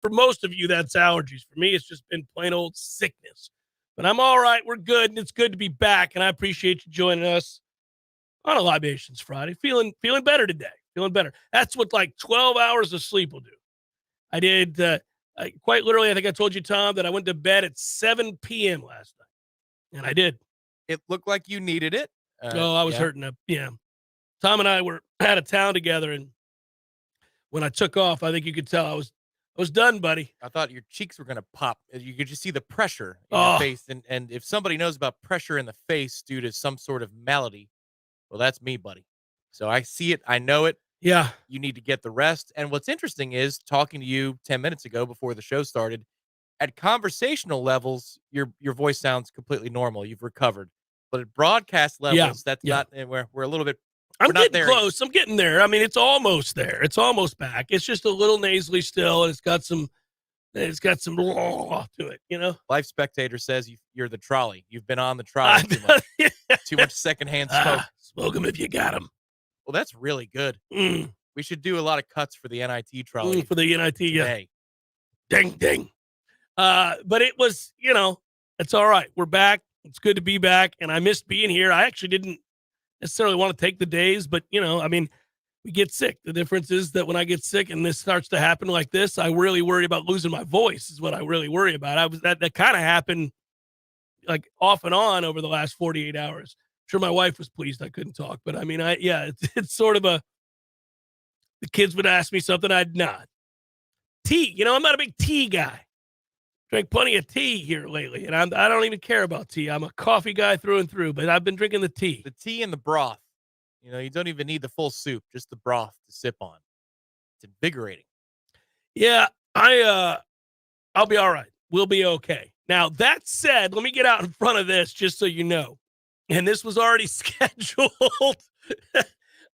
for most of you, that's allergies. For me, it's just been plain old sickness. But I'm all right. We're good, and it's good to be back. And I appreciate you joining us on a Libations Friday. Feeling better today. Feeling better. That's what like 12 hours of sleep will do. I did quite literally. I think I told you, Tom, that I went to bed at 7 p.m. last night, and I did. It looked like you needed it. I was hurting up. Yeah. Tom and I were out of town together, and when I took off, I think you could tell I was done, buddy. I thought your cheeks were going to pop. You could just see the pressure in your face. And if somebody knows about pressure in the face due to some sort of malady, well, that's me, buddy. So I see it. I know it. Yeah. You need to get the rest. And what's interesting is talking to you 10 minutes ago before the show started, at conversational levels, your voice sounds completely normal. You've recovered. But at broadcast levels, that's not, and we're a little bit. I'm getting close. I'm getting there. I mean, it's almost there. It's almost back. It's just a little nasally still, and it's got some to it, you know? Life Spectator says you're the trolley. You've been on the trolley too much. Too much secondhand smoke. Smoke them if you got them. Well, that's really good. We should do a lot of cuts for the NIT trolley. For the NIT, today. Yeah. Ding, ding. But it was, it's all right. We're back. It's good to be back, and I missed being here. I actually didn't necessarily want to take the days, but, we get sick. The difference is that when I get sick and this starts to happen like this, I really worry about losing my voice is what I really worry about. That kind of happened like off and on over the last 48 hours. I'm sure my wife was pleased I couldn't talk, but I mean, it's sort of the kids would ask me something, I'd nod. Tea, I'm not a big tea guy. Drank plenty of tea here lately, and I don't even care about tea. I'm a coffee guy through and through, but I've been drinking the tea. The tea and the broth. You don't even need the full soup, just the broth to sip on. It's invigorating. Yeah, I'll be all right. We'll be okay. Now, that said, let me get out in front of this just so you know. And this was already scheduled.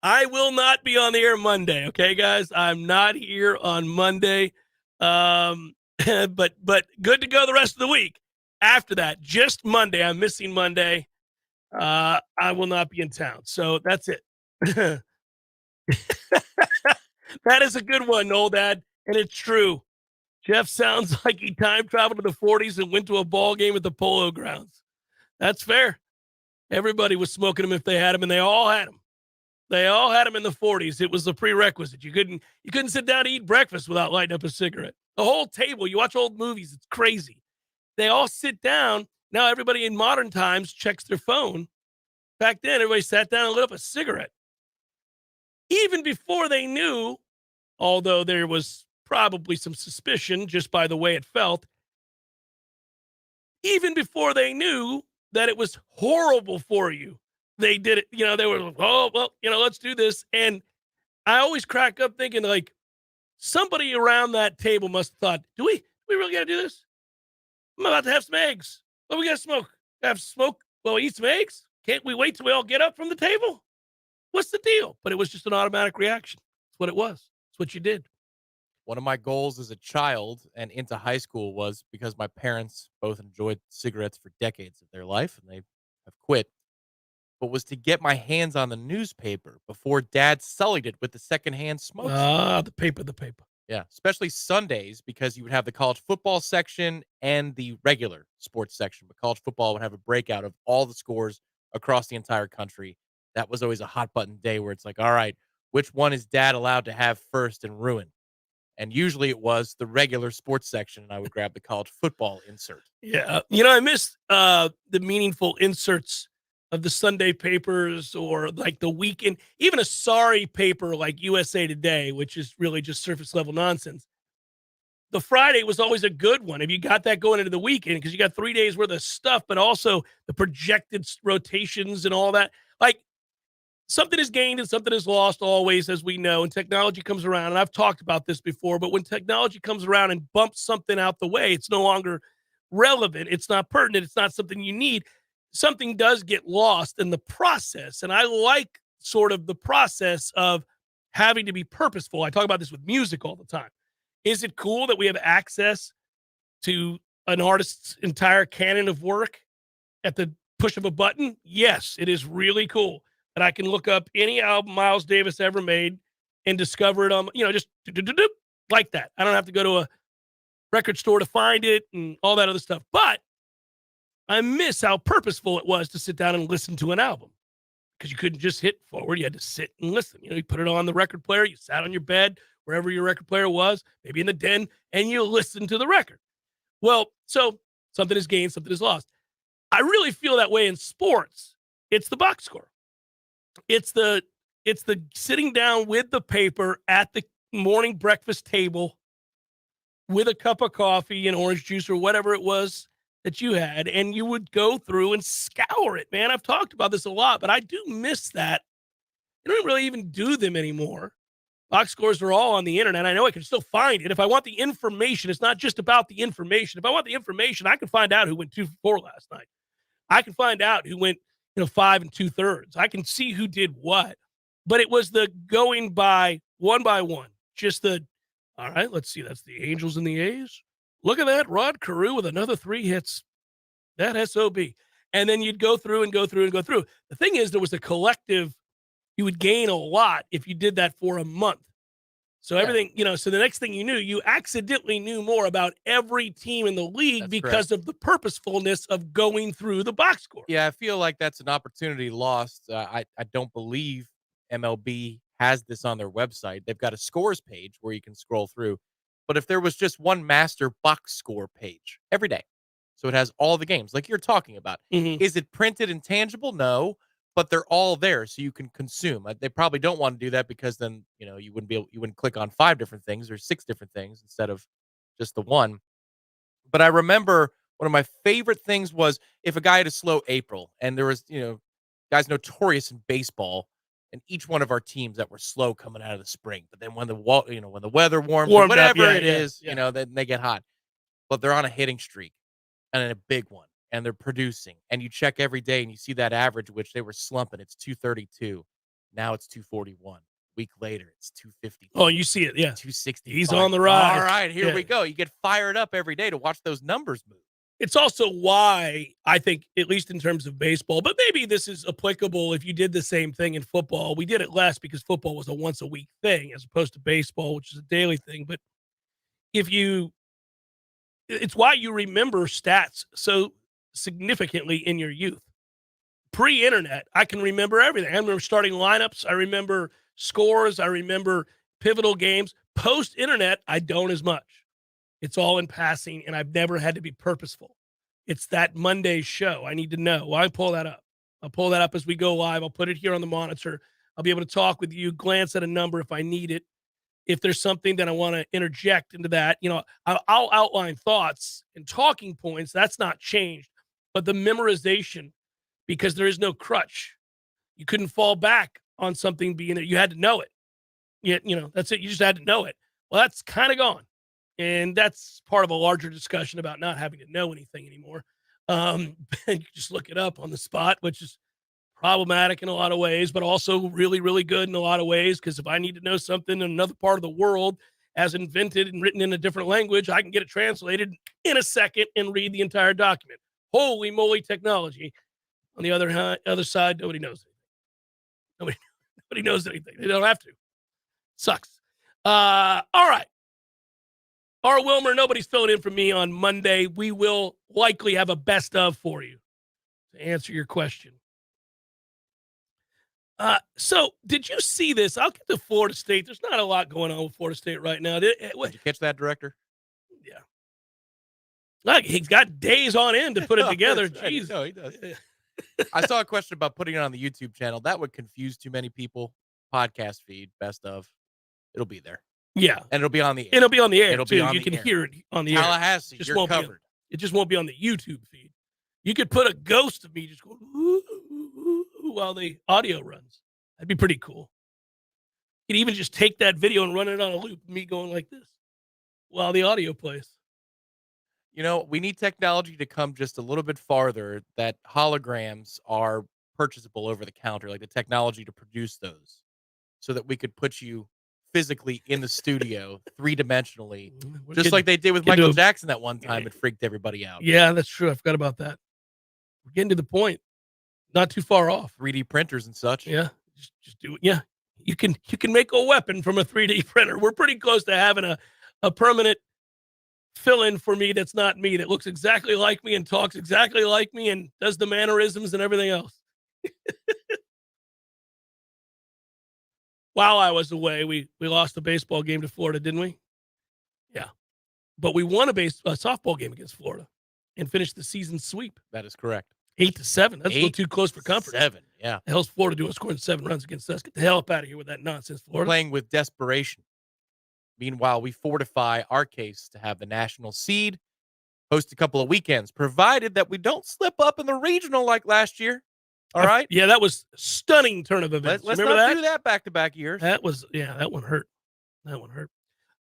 I will not be on the air Monday, okay, guys? I'm not here on Monday. But good to go the rest of the week. After that, just Monday. I'm missing Monday. I will not be in town. So that's it. That is a good one, old Dad. And it's true. Jeff sounds like he time traveled to the 40s and went to a ball game at the Polo Grounds. That's fair. Everybody was smoking them if they had them, and they all had them. They all had them in the 40s. It was a prerequisite. You couldn't sit down to eat breakfast without lighting up a cigarette. The whole table, you watch old movies, it's crazy. They all sit down. Now everybody in modern times checks their phone. Back then, everybody sat down and lit up a cigarette. Even before they knew, although there was probably some suspicion just by the way it felt, even before they knew that it was horrible for you, they did it. They were, let's do this. And I always crack up thinking, like, somebody around that table must have thought, do we really got to do this? I'm about to have some eggs. What we got to smoke? Have smoke? Well, eat some eggs? Can't we wait till we all get up from the table? What's the deal? But it was just an automatic reaction. That's what it was. That's what you did. One of my goals as a child and into high school was, because my parents both enjoyed cigarettes for decades of their life and they have quit, but was to get my hands on the newspaper before Dad sullied it with the secondhand smoke. The paper. Yeah, especially Sundays, because you would have the college football section and the regular sports section. But college football would have a breakout of all the scores across the entire country. That was always a hot button day where it's like, all right, which one is Dad allowed to have first and ruin? And usually it was the regular sports section, and I would grab the college football insert. Yeah. I miss the meaningful inserts of the Sunday papers, or like the weekend, even a sorry paper like USA Today, which is really just surface level nonsense. The Friday was always a good one if you got that going into the weekend, because you got 3 days worth of stuff, but also the projected rotations and all that. Like, something is gained and something is lost always, as we know, and technology comes around. And I've talked about this before, but when technology comes around and bumps something out the way, it's no longer relevant. It's not pertinent. It's not something you need. Something does get lost in the process. And I like sort of the process of having to be purposeful. I talk about this with music all the time. Is it cool that we have access to an artist's entire canon of work at the push of a button? Yes, it is really cool that I can look up any album Miles Davis ever made and discover it on, just like that. I don't have to go to record store to find it and all that other stuff. But I miss how purposeful it was to sit down and listen to an album, because you couldn't just hit forward. You had to sit and listen. You know, you put it on the record player, you sat on your bed, wherever your record player was, maybe in the den, and you listened to the record. Well, so something is gained, something is lost. I really feel that way in sports. It's the box score. It's the sitting down with the paper at the morning breakfast table with a cup of coffee and orange juice or whatever it was that you had, and you would go through and scour it, man. I've talked about this a lot, but I do miss that. I don't really even do them anymore. Box scores are all on the internet. I know I can still find it. If I want the information, it's not just about the information. If I want the information, I can find out who went 2 for 4 last night. I can find out who went, 5 2/3. I can see who did what. But it was the going by one. Just all right, let's see. That's the Angels and the A's. Look at that. Rod Carew with another 3 hits. That SOB. And then you'd go through and go through and go through. The thing is, there was a collective. You would gain a lot if you did that for a month. So everything, so the next thing you knew, you accidentally knew more about every team in the league because of the purposefulness of going through the box score. Yeah, I feel like that's an opportunity lost. I don't believe MLB has this on their website. They've got a scores page where you can scroll through. But if there was just one master box score page every day, so it has all the games like you're talking about, is it printed and tangible? No. But they're all there, so you can consume. They probably don't want to do that because then you wouldn't click on 5 different things or 6 different things instead of just the one. But I remember one of my favorite things was if a guy had a slow April, and there was guys notorious in baseball, and each one of our teams that were slow coming out of the spring. But then when the weather warms or whatever it is, then they get hot. But they're on a hitting streak and a big one. And they're producing, and you check every day and you see that average, which they were slumping. It's 232. Now it's 241. Week later, it's 250. Oh, you see it. Yeah. 260. He's on the rise. All right, here we go. You get fired up every day to watch those numbers move. It's also why I think, at least in terms of baseball, but maybe this is applicable if you did the same thing in football. We did it less because football was a once a week thing as opposed to baseball, which is a daily thing. But it's why you remember stats so significantly in your youth. Pre-internet, I can remember everything. I remember starting lineups. I remember scores. I remember pivotal games. Post-internet, I don't as much. It's all in passing, and I've never had to be purposeful. It's that Monday show. I need to know. Well, I'll pull that up as we go live. I'll put it here on the monitor. I'll be able to talk with you, glance at a number if I need it. If there's something that I want to interject into that, I'll outline thoughts and talking points. That's not changed. But the memorization, because there is no crutch. You couldn't fall back on something being there. You had to know it. That's it. You just had to know it. Well, that's kind of gone. And that's part of a larger discussion about not having to know anything anymore. And you just look it up on the spot, which is problematic in a lot of ways, but also really, really good in a lot of ways. Because if I need to know something in another part of the world as invented and written in a different language, I can get it translated in a second and read the entire document. Holy moly, technology. On the other side, nobody knows anything. Nobody knows anything. They don't have to. Sucks. All right. R. Wilmer, nobody's filling in for me on Monday. We will likely have a best of for you to answer your question. So did you see this? I'll get to Florida State. There's not a lot going on with Florida State right now. Did you catch that, Director? Yeah. Look, he's got days on end to put it together. Jeez. No, he does. I saw a question about putting it on the YouTube channel. That would confuse too many people. Podcast feed, best of. It'll be there. Yeah. And it'll be on the air. It'll be on the air, It'll too. be on You the can air. hear it on the air. Tallahassee, you're covered. It just won't be on the YouTube feed. You could put a ghost of me just going ooh, ooh, ooh, while the audio runs. That'd be pretty cool. You could even just take that video and run it on a loop, me going like this while the audio plays. We need technology to come just a little bit farther, that holograms are purchasable over the counter, like the technology to produce those, so that we could put you physically in the studio 3-dimensionally, just like they did with Michael Jackson that one time. It freaked everybody out. Yeah, that's true. I forgot about that. We're getting to the point. Not too far off. 3D printers and such. Yeah, just do it. Yeah, you can make a weapon from a 3D printer. We're pretty close to having a permanent fill in for me that's not me, that looks exactly like me and talks exactly like me and does the mannerisms and everything else. While I was away, we lost a baseball game to Florida, didn't we? Yeah. But we won a softball game against Florida and finished the season sweep. That is correct. 8-7. That's a little too close for comfort. 7, yeah. The hell's Florida doing scoring 7 runs against us? Get the hell up out of here with that nonsense, Florida. Playing with desperation. Meanwhile, we fortify our case to have the national seed, host a couple of weekends, provided that we don't slip up in the regional like last year. All right? Yeah, that was a stunning turn of events. Let's Remember not that? do that back-to-back years. That one hurt. That one hurt.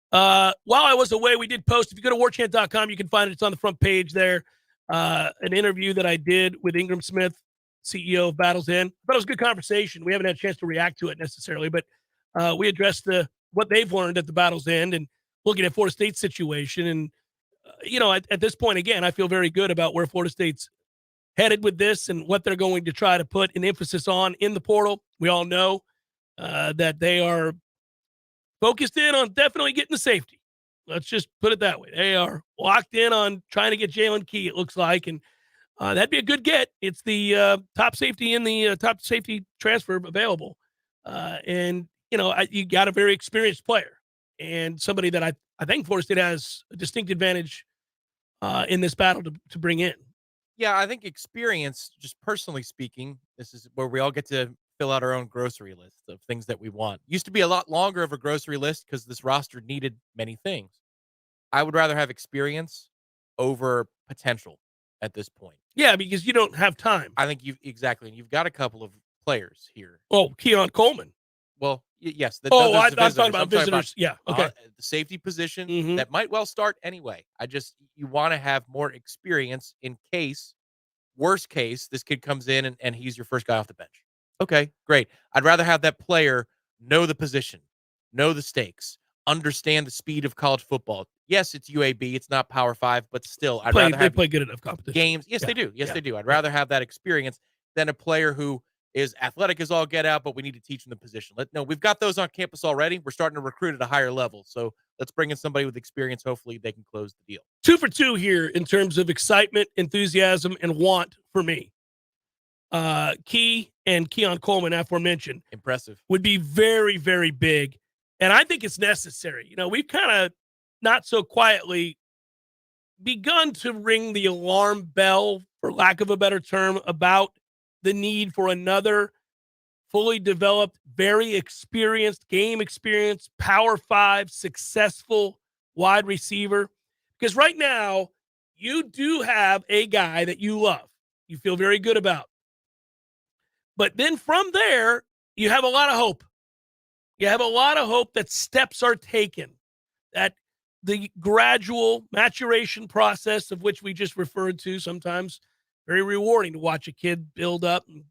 While I was away, we did post. If you go to warchant.com, you can find it. It's on the front page there. An interview that I did with Ingram Smith, CEO of Battle's End. But it was a good conversation. We haven't had a chance to react to it necessarily, but we addressed what they've learned at the Battle's End and looking at Florida State's situation. And, at this point, again, I feel very good about where Florida State's headed with this and what they're going to try to put an emphasis on in the portal. We all know that they are focused in on definitely getting the safety. Let's just put it that way. They are locked in on trying to get Jalen Key, it looks like, and that'd be a good get. It's the top safety in the top safety transfer available. And, you got a very experienced player and somebody that I think Florida State has a distinct advantage in this battle to bring in. Yeah, I think experience, just personally speaking, this is where we all get to fill out our own grocery list of things that we want. Used to be a lot longer of a grocery list because this roster needed many things. I would rather have experience over potential at this point. Yeah, because you don't have time. I think exactly. And you've got a couple of players here. Oh, Keon Coleman. Well, yes. I'm talking about visitors. Yeah, okay. The safety position that might well start anyway. You want to have more experience in case, worst case, this kid comes in and he's your first guy off the bench. Okay, great. I'd rather have that player know the position, know the stakes, understand the speed of college football. Yes, it's UAB. It's not Power 5, but still, they play good enough competition. Games. Yes, they do. Yes, they do. I'd rather have that experience than a player who is athletic as all get out, but we need to teach them the position. We've got those on campus already. We're starting to recruit at a higher level. So let's bring in somebody with experience. Hopefully they can close the deal. 2 for 2 here in terms of excitement, enthusiasm, and want for me. Key and Keon Coleman, aforementioned, impressive, would be very, very big. And I think it's necessary. We've kind of not so quietly begun to ring the alarm bell, for lack of a better term, about the need for another fully developed, very experienced, game experienced, Power 5, successful wide receiver. Because right now, you do have a guy that you love, you feel very good about. But then from there, you have a lot of hope. You have a lot of hope that steps are taken, that the gradual maturation process of which we just referred to, sometimes very rewarding to watch a kid build up and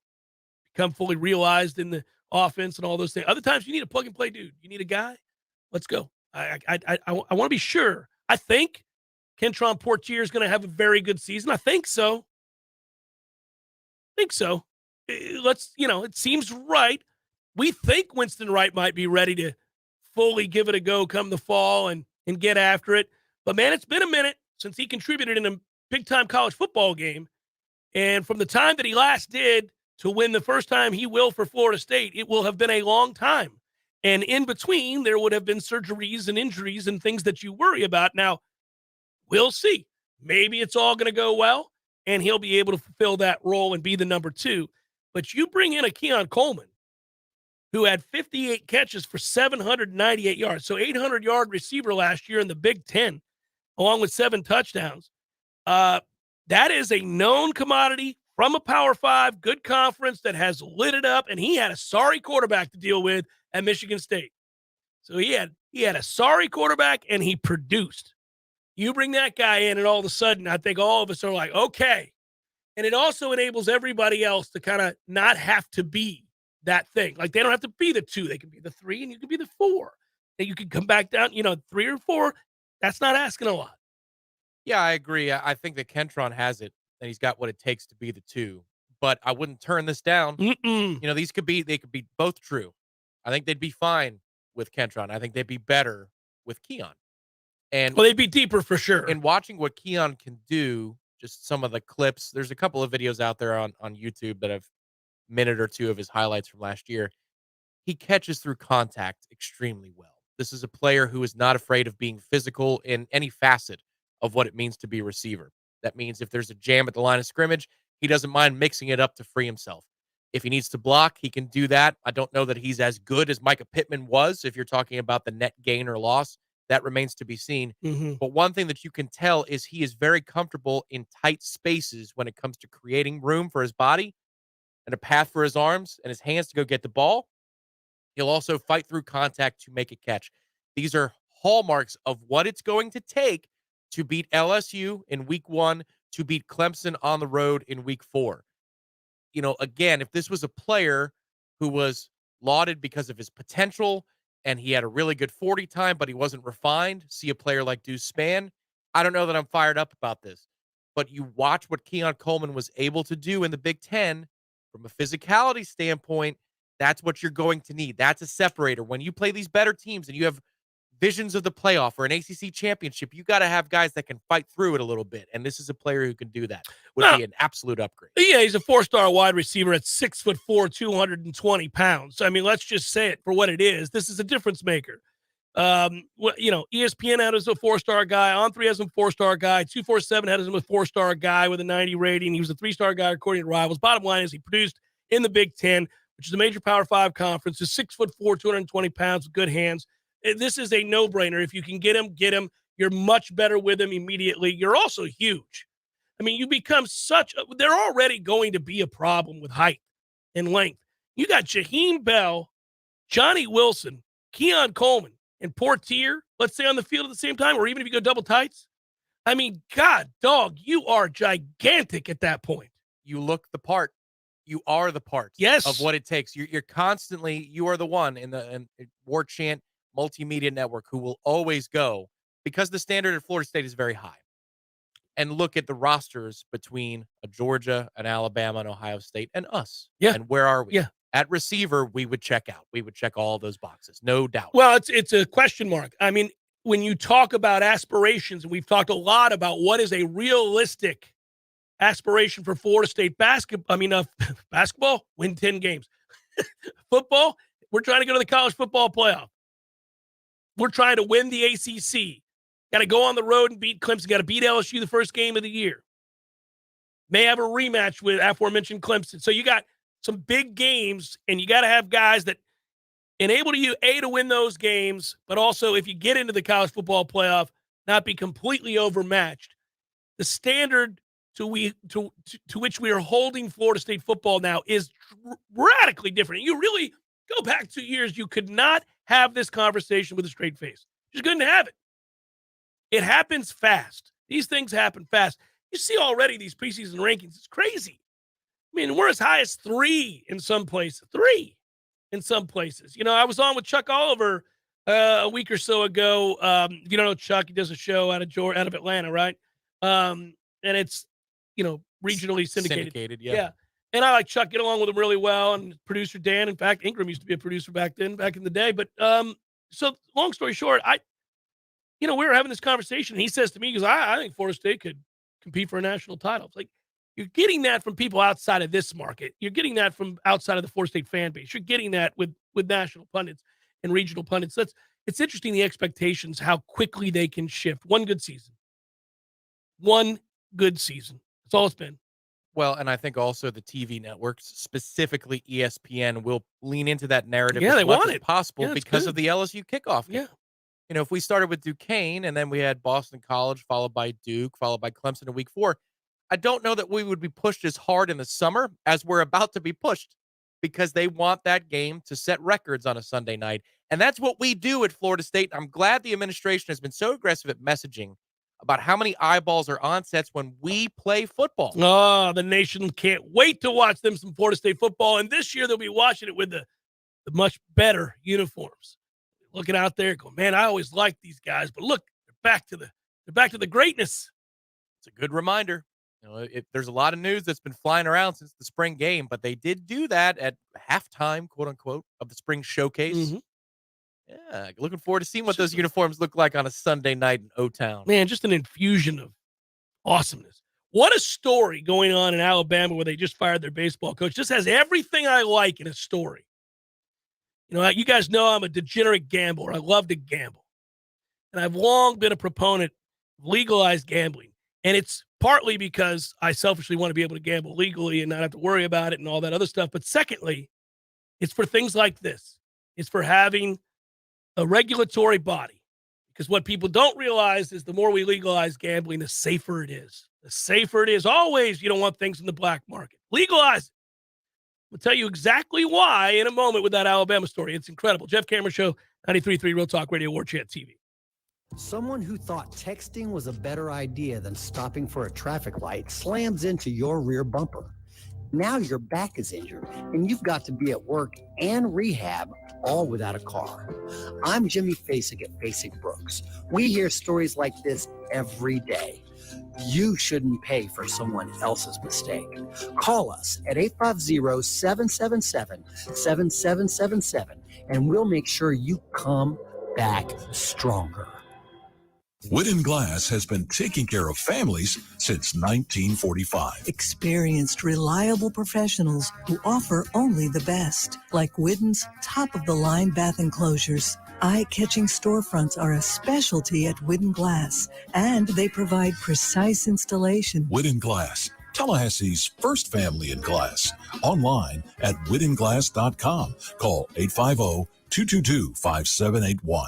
become fully realized in the offense and all those things. Other times you need a plug and play dude. You need a guy. Let's go. I want to be sure. I think Kentron Portier is going to have a very good season. I think so. It seems right. We think Winston Wright might be ready to fully give it a go come the fall and get after it. But, man, it's been a minute since he contributed in a big-time college football game. And from the time that he last did to win the first time he will for Florida State, it will have been a long time. And in between, there would have been surgeries and injuries and things that you worry about. Now, we'll see. Maybe it's all going to go well, and he'll be able to fulfill that role and be the number 2. But you bring in a Keon Coleman, who had 58 catches for 798 yards. So 800-yard receiver last year in the Big Ten, along with 7 touchdowns. That is a known commodity from a Power 5, good conference that has lit it up, and he had a sorry quarterback to deal with at Michigan State. So he had a sorry quarterback, and he produced. You bring that guy in, and all of a sudden, I think all of us are like, okay. And it also enables everybody else to kind of not have to be that thing. Like, they don't have to be the 2. They can be the 3, and you can be the 4. And you can come back down, 3 or 4. That's not asking a lot. Yeah, I agree. I think that Kentron has it, and he's got what it takes to be the 2. But I wouldn't turn this down. They could be both true. I think they'd be fine with Kentron. I think they'd be better with Keon. And Well, they'd be deeper for sure. in watching what Keon can do, just some of the clips, there's a couple of videos out there on YouTube that have minute or two of his highlights from last year. He catches through contact extremely well. This is a player who is not afraid of being physical in any facet of what it means to be a receiver. That means if there's a jam at the line of scrimmage, he doesn't mind mixing it up to free himself. If he needs to block, he can do that. I don't know that he's as good as Micah Pittman was. If you're talking about the net gain or loss, that remains to be seen. Mhm. But one thing that you can tell is he is very comfortable in tight spaces when it comes to creating room for his body and a path for his arms and his hands to go get the ball. He'll also fight through contact to make a catch. These are hallmarks of what it's going to take to beat LSU in week 1, to beat Clemson on the road in week 4. Again, if this was a player who was lauded because of his potential and he had a really good 40 time, but he wasn't refined, see a player like Deuce Spann, I don't know that I'm fired up about this. But you watch what Keon Coleman was able to do in the Big Ten from a physicality standpoint. That's what you're going to need. That's a separator. When you play these better teams and you have visions of the playoff or an ACC championship, you got to have guys that can fight through it a little bit. And this is a player who can do that. Would Well, be an absolute upgrade. yeah, he's a 4-star wide receiver at 6'4", 220 pounds. I mean, let's just say it for what it is. This is a difference maker. ESPN had us a 4-star guy. On3 has him 4-star guy. 247 had him a 4-star guy with a 90 rating. He was a 3-star guy according to Rivals. Bottom line is he produced in the Big Ten, which is a major Power 5 conference. Is 6'4", 220 pounds, with good hands. This is a no-brainer. If you can get him, get him. You're much better with him immediately. You're also huge. I mean, you become they're already going to be a problem with height and length. You got Jaheim Bell, Johnny Wilson, Keon Coleman, and Portier, let's say on the field at the same time, or even if you go double tights. I mean, God, dog, you are gigantic at that point. You look the part. You are the part Yes. of what it takes. You're constantly, you are the one in the Warchant multimedia network who will always go, because the standard at Florida State is very high. And look at the rosters between a Georgia, an Alabama, and Ohio State, and us. Yeah. And where are we? Yeah. At receiver, we would check out. We would check all those boxes, no doubt. Well, it's a question mark. I mean, when you talk about aspirations, and we've talked a lot about what is a realistic aspiration for Florida State basketball, win 10 games. Football, we're trying to go to the college football playoff. We're trying to win the ACC. Got to go on the road and beat Clemson. Got to beat LSU the first game of the year. May have a rematch with aforementioned Clemson. So you got some big games, and you got to have guys that enable you, to win those games, but also if you get into the college football playoff, not be completely overmatched. The standard to which we are holding Florida State football now is radically different. You really go back 2 years, you could not have this conversation with a straight face. You just couldn't have it. It happens fast. These things happen fast. You see already these preseason rankings. It's crazy. I mean, we're as high as 3 in some places. 3 in some places. I was on with Chuck Oliver a week or so ago. You don't know Chuck. He does a show out of Atlanta, right? And it's, regionally syndicated. Yeah. And I like Chuck, get along with him really well. And producer Dan, in fact, Ingram used to be a producer back in the day. But so long story short, we were having this conversation. And he says to me, he goes, I think Florida State could compete for a national title. It's like, you're getting that from people outside of this market. You're getting that from outside of the Florida State fan base. You're getting that with national pundits and regional pundits. It's interesting, the expectations, how quickly they can shift. One good season. That's all it's been. Well, and I think also the TV networks, specifically ESPN, will lean into that narrative Yeah, as they much want as it. possible Yeah, it's because good. of the LSU kickoff game. Yeah. If we started with Duquesne and then we had Boston College, followed by Duke, followed by Clemson in week 4, I don't know that we would be pushed as hard in the summer as we're about to be pushed, because they want that game to set records on a Sunday night. And that's what we do at Florida State. I'm glad the administration has been so aggressive at messaging about how many eyeballs are on sets when we play football. Oh, the nation can't wait to watch them some Florida State football. And this year they'll be watching it with the much better uniforms. Looking out there, going, man, I always liked these guys, but look, they're back to the greatness. It's a good reminder. There's a lot of news that's been flying around since the spring game, but they did do that at halftime, quote unquote, of the spring showcase. Mm-hmm. Yeah, looking forward to seeing what those uniforms look like on a Sunday night in O-Town. Man, just an infusion of awesomeness. What a story going on in Alabama where they just fired their baseball coach. Just has everything I like in a story. You know, you guys know I'm a degenerate gambler. I love to gamble. And I've long been a proponent of legalized gambling. And it's partly because I selfishly want to be able to gamble legally and not have to worry about it and all that other stuff. But secondly, it's for things like this. It's for having a regulatory body. Because what people don't realize is the more we legalize gambling, the safer it is. The safer it is. Always, you don't want things in the black market. Legalize it. We'll tell you exactly why in a moment with that Alabama story. It's incredible. Jeff Cameron Show, 93.3 Real Talk Radio, Warchant TV. Someone who thought texting was a better idea than stopping for a traffic light slams into your rear bumper. Now your back is injured and you've got to be at work and rehab all without a car. I'm Jimmy Fasig at Fasig Brooks. We hear stories like this every day. You shouldn't pay for someone else's mistake. Call us at 850-777-7777 and we'll make sure you come back stronger. Wooden Glass has been taking care of families since 1945. Experienced, reliable professionals who offer only the best, like Wooden's top-of-the-line bath enclosures. Eye-catching storefronts are a specialty at Wooden Glass, and they provide precise installation. Wooden Glass, Tallahassee's first family in glass. Online at woodenglass.com. Call 850-222-5781.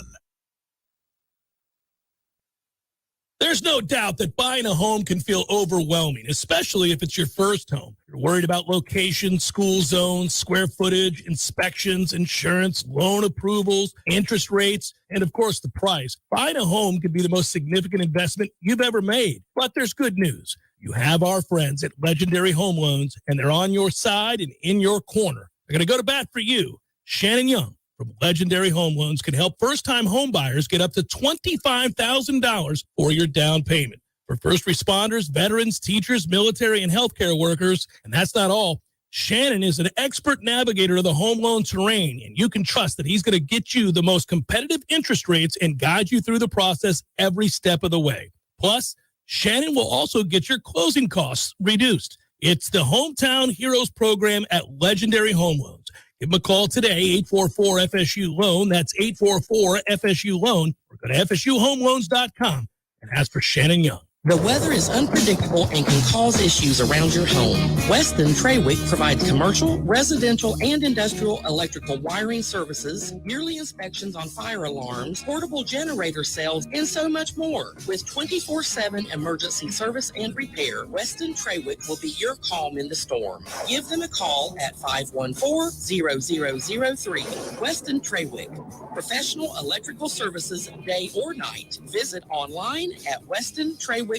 There's no doubt that buying a home can feel overwhelming, especially if it's your first home. You're worried about location, school zones, square footage, inspections, insurance, loan approvals, interest rates, and of course the price. Buying a home could be the most significant investment you've ever made. But there's good news. You have our friends at Legendary Home Loans, and they're on your side and in your corner. They're going to go to bat for you. Shannon Young from Legendary Home Loans can help first-time home buyers get up to $25,000 for your down payment. For first responders, veterans, teachers, military, and healthcare workers, and that's not all, Shannon is an expert navigator of the home loan terrain, and you can trust that he's going to get you the most competitive interest rates and guide you through the process every step of the way. Plus, Shannon will also get your closing costs reduced. It's the Hometown Heroes program at Legendary Home Loans. Give them a call today, 844-FSU-LOAN. That's 844-FSU-LOAN. Or go to FSUHomeLoans.com and ask for Shannon Young. The weather is unpredictable and can cause issues around your home. Weston Trawick provides commercial, residential, and industrial electrical wiring services, yearly inspections on fire alarms, portable generator sales, and so much more. With 24/7 emergency service and repair, Weston Trawick will be your calm in the storm. Give them a call at 514-0003. Weston Trawick, professional electrical services day or night. Visit online at westontrawick.com.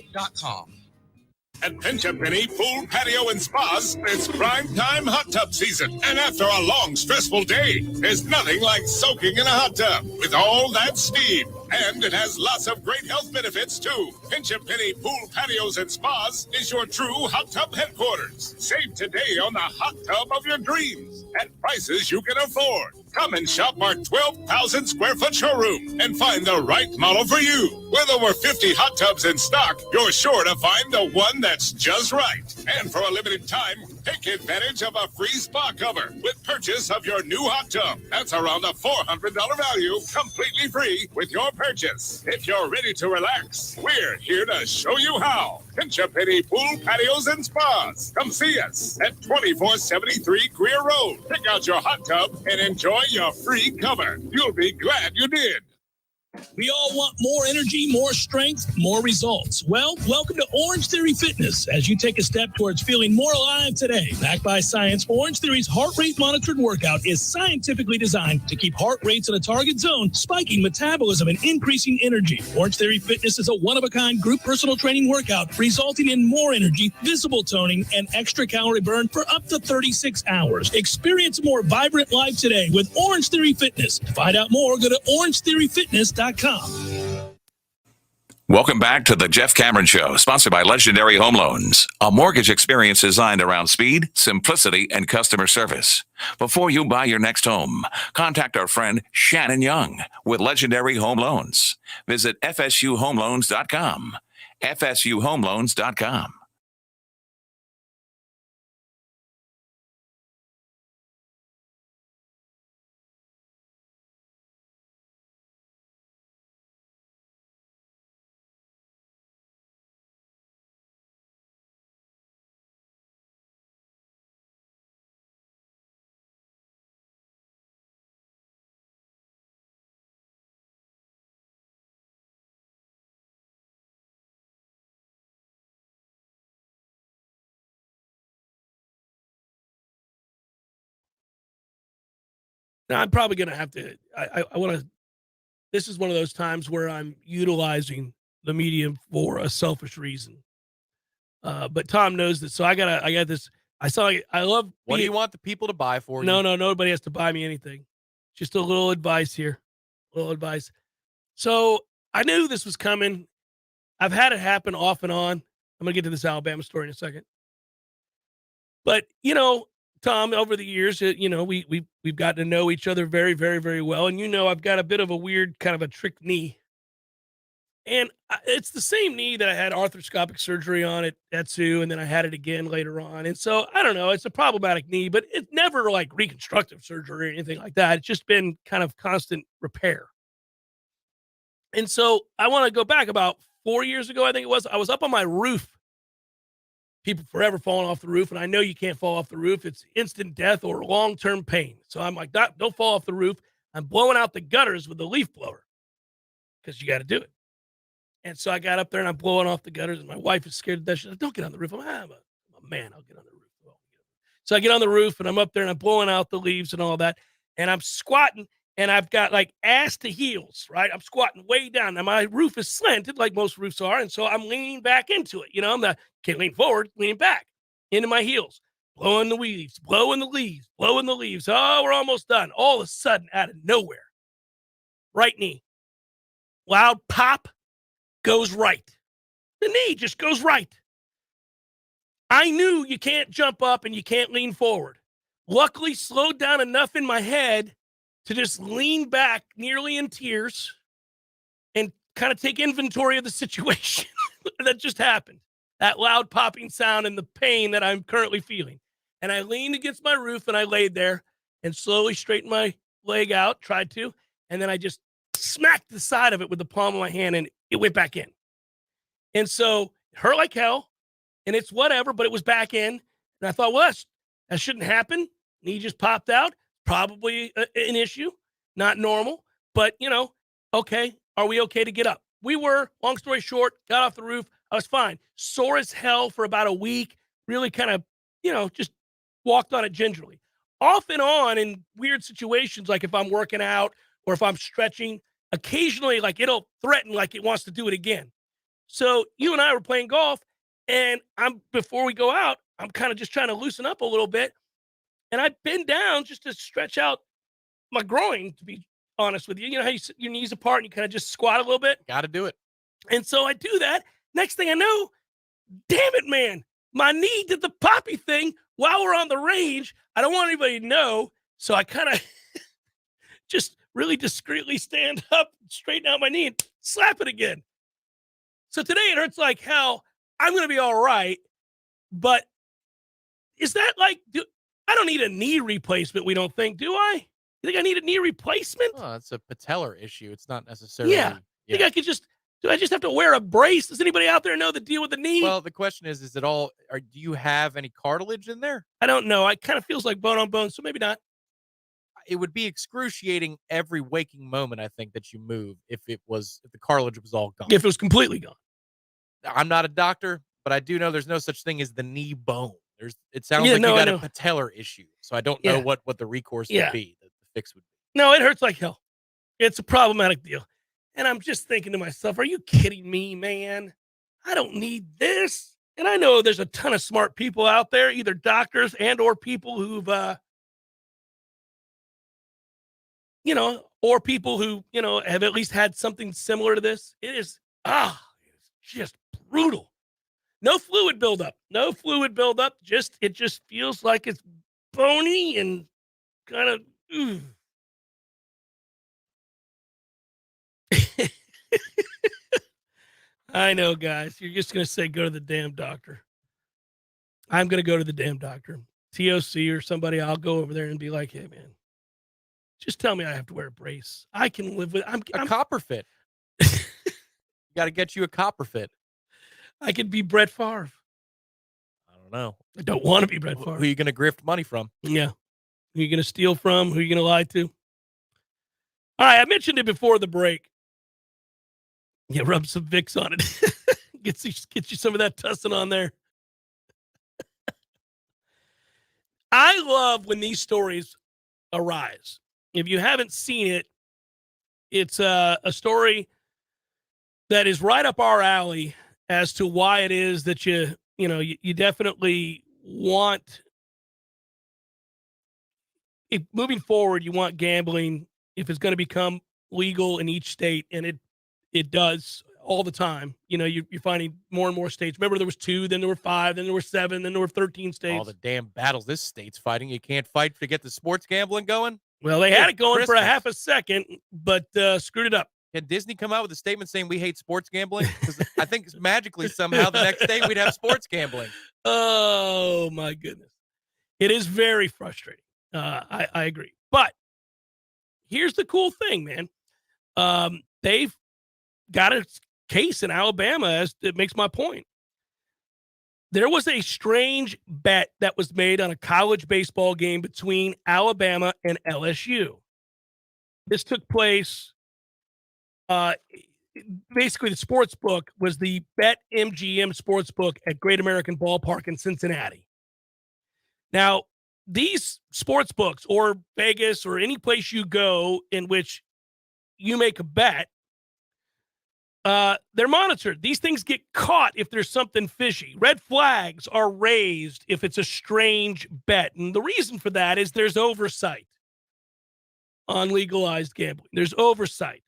At Pinch a Penny Pool, Patio, and Spas, it's prime time hot tub season. And after a long, stressful day, there's nothing like soaking in a hot tub with all that steam. And it has lots of great health benefits, too. Pinch a Penny Pool, Patios, and Spas is your true hot tub headquarters. Save today on the hot tub of your dreams at prices you can afford. Come and shop our 12,000 square foot showroom and find the right model for you. With over 50 hot tubs in stock, you're sure to find the one that's just right. And for a limited time, take advantage of a free spa cover with purchase of your new hot tub. That's around a $400 value, completely free with your purchase. If you're ready to relax, we're here to show you how. Pinch a Penny Pool, Patios, and Spas. Come see us at 2473 Greer Road. Pick out your hot tub and enjoy your free cover. You'll be glad you did. We all want more energy, more strength, more results. Well, welcome to Orange Theory Fitness as you take a step towards feeling more alive today. Backed by science, Orange Theory's heart rate monitored workout is scientifically designed to keep heart rates in a target zone, spiking metabolism and increasing energy. Orange Theory Fitness is a one-of-a-kind group personal training workout resulting in more energy, visible toning, and extra calorie burn for up to 36 hours. Experience a more vibrant life today with Orange Theory Fitness. To find out more, go to orangetheoryfitness.com. Welcome back to the Jeff Cameron Show, sponsored by Legendary Home Loans, a mortgage experience designed around speed, simplicity, and customer service. Before you buy your next home, contact our friend Shannon Young with Legendary Home Loans. Visit FSUHomeLoans.com. FSUHomeLoans.com. Now, I'm probably going to have to, I want to, this is one of those times where I'm utilizing the medium for a selfish reason. But Tom knows that. So I got this. I love. What do you want the people to buy for you? No, nobody has to buy me anything. Just a little advice here. Little advice. So I knew this was coming. I've had it happen off and on. I'm going to get to this Alabama story in a second. But, Tom, over the years, we've gotten to know each other very, very, very well. And, I've got a bit of a weird kind of a trick knee. And it's the same knee that I had arthroscopic surgery on at FSU, and then I had it again later on. And so, I don't know, it's a problematic knee, but it's never like reconstructive surgery or anything like that. It's just been kind of constant repair. And so I want to go back about 4 years ago, I think it was. I was up on my roof. People forever falling off the roof, and I know you can't fall off the roof. It's instant death or long-term pain. So I'm like, don't fall off the roof. I'm blowing out the gutters with the leaf blower because you got to do it. And so I got up there and I'm blowing off the gutters, and my wife is scared to death. She's like, don't get on the roof. I'm a man. I'll get on the roof. So I get on the roof and I'm up there and I'm blowing out the leaves and all that. And I'm squatting and I've got like ass to heels, right? I'm squatting way down. Now my roof is slanted like most roofs are. And so I'm leaning back into it. Can't lean forward, leaning back into my heels, blowing the leaves, blowing the leaves, blowing the leaves. Oh, we're almost done. All of a sudden, out of nowhere, right knee, loud pop, goes right. The knee just goes right. I knew you can't jump up and you can't lean forward. Luckily, slowed down enough in my head to just lean back nearly in tears and kind of take inventory of the situation that just happened. That loud popping sound and the pain that I'm currently feeling. And I leaned against my roof and I laid there and slowly straightened my leg out, tried to, and then I just smacked the side of it with the palm of my hand and it went back in. And so it hurt like hell and it's whatever, but it was back in. And I thought, well, that shouldn't happen. Knee just popped out. Probably an issue, not normal, but okay. Are we okay to get up? We were, long story short, got off the roof. I was fine. Sore as hell for about a week. Really kind of, just walked on it gingerly. Off and on in weird situations, like if I'm working out or if I'm stretching, occasionally, like it'll threaten like it wants to do it again. So you and I were playing golf, and before we go out, I'm kind of just trying to loosen up a little bit. And I bend down just to stretch out my groin, to be honest with you. You know how you sit your knees apart and you kind of just squat a little bit? Got to do it. And so I do that. Next thing I know, damn it, man, my knee did the poppy thing while we're on the range. I don't want anybody to know. So I kind of just really discreetly stand up, straighten out my knee, and slap it again. So today it hurts like hell. I'm going to be all right. But is that like, I don't need a knee replacement, we don't think, do I? You think I need a knee replacement? Oh, it's a patellar issue. It's not necessarily. Yeah. I think do I just have to wear a brace? Does anybody out there know the deal with the knee? Well, the question is it all, do you have any cartilage in there? I don't know. It kind of feels like bone on bone, so maybe not. It would be excruciating every waking moment, I think, that you move if the cartilage was all gone. If it was completely gone. I'm not a doctor, but I do know there's no such thing as the knee bone. It sounds like you got a patellar issue, so I don't know what the recourse would be, the fix would be. No, it hurts like hell. It's a problematic deal. And I'm just thinking to myself, are you kidding me, man? I don't need this. And I know there's a ton of smart people out there, either doctors and or people who've, or people who, have at least had something similar to this. It just brutal. No fluid buildup. No fluid buildup. It just feels like it's bony and kind of. I know, guys. You're just gonna say go to the damn doctor. I'm gonna go to the damn doctor. TOC or somebody. I'll go over there and be like, hey, man, just tell me I have to wear a brace. I can live with. I'm copper fit. Got to get you a copper fit. I could be Brett Favre. I don't know. I don't want to be Brett Favre. Who are you going to grift money from? Yeah. Who are you going to steal from? Who are you going to lie to? All right. I mentioned it before the break. Yeah, rub some Vicks on it. Get you some of that tussin on there. I love when these stories arise. If you haven't seen it, it's a story that is right up our alley as to why it is that you definitely want, if moving forward, you want gambling, if it's going to become legal in each state, and it does all the time. You're finding more and more states. Remember, there was 2, then there were 5, then there were 7, then there were 13 states. All the damn battles this state's fighting. You can't fight to get the sports gambling going? Well, they had it going for a half a second, but screwed it up. Can Disney come out with a statement saying we hate sports gambling? Because I think magically somehow the next day we'd have sports gambling. Oh, my goodness. It is very frustrating. I agree. But here's the cool thing, man. They've got a case in Alabama, as it makes my point. There was a strange bet that was made on a college baseball game between Alabama and LSU. This took place. Basically, the sports book was the Bet MGM sports book at Great American Ballpark in Cincinnati. Now, these sports books, or Vegas, or any place you go in which you make a bet, they're monitored. These things get caught if there's something fishy. Red flags are raised if it's a strange bet. And the reason for that is there's oversight on legalized gambling. There's oversight.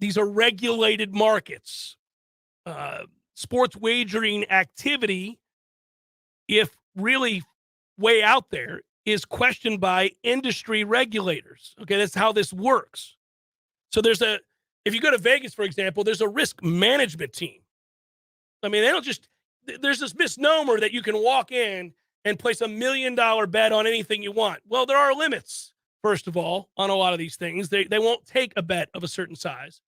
These are regulated markets. Sports wagering activity, if really way out there, is questioned by industry regulators. Okay, that's how this works. So if you go to Vegas, for example, there's a risk management team. I mean, they don't just, there's this misnomer that you can walk in and place $1 million bet on anything you want. Well, there are limits, first of all, on a lot of these things. They won't take a bet of a certain size.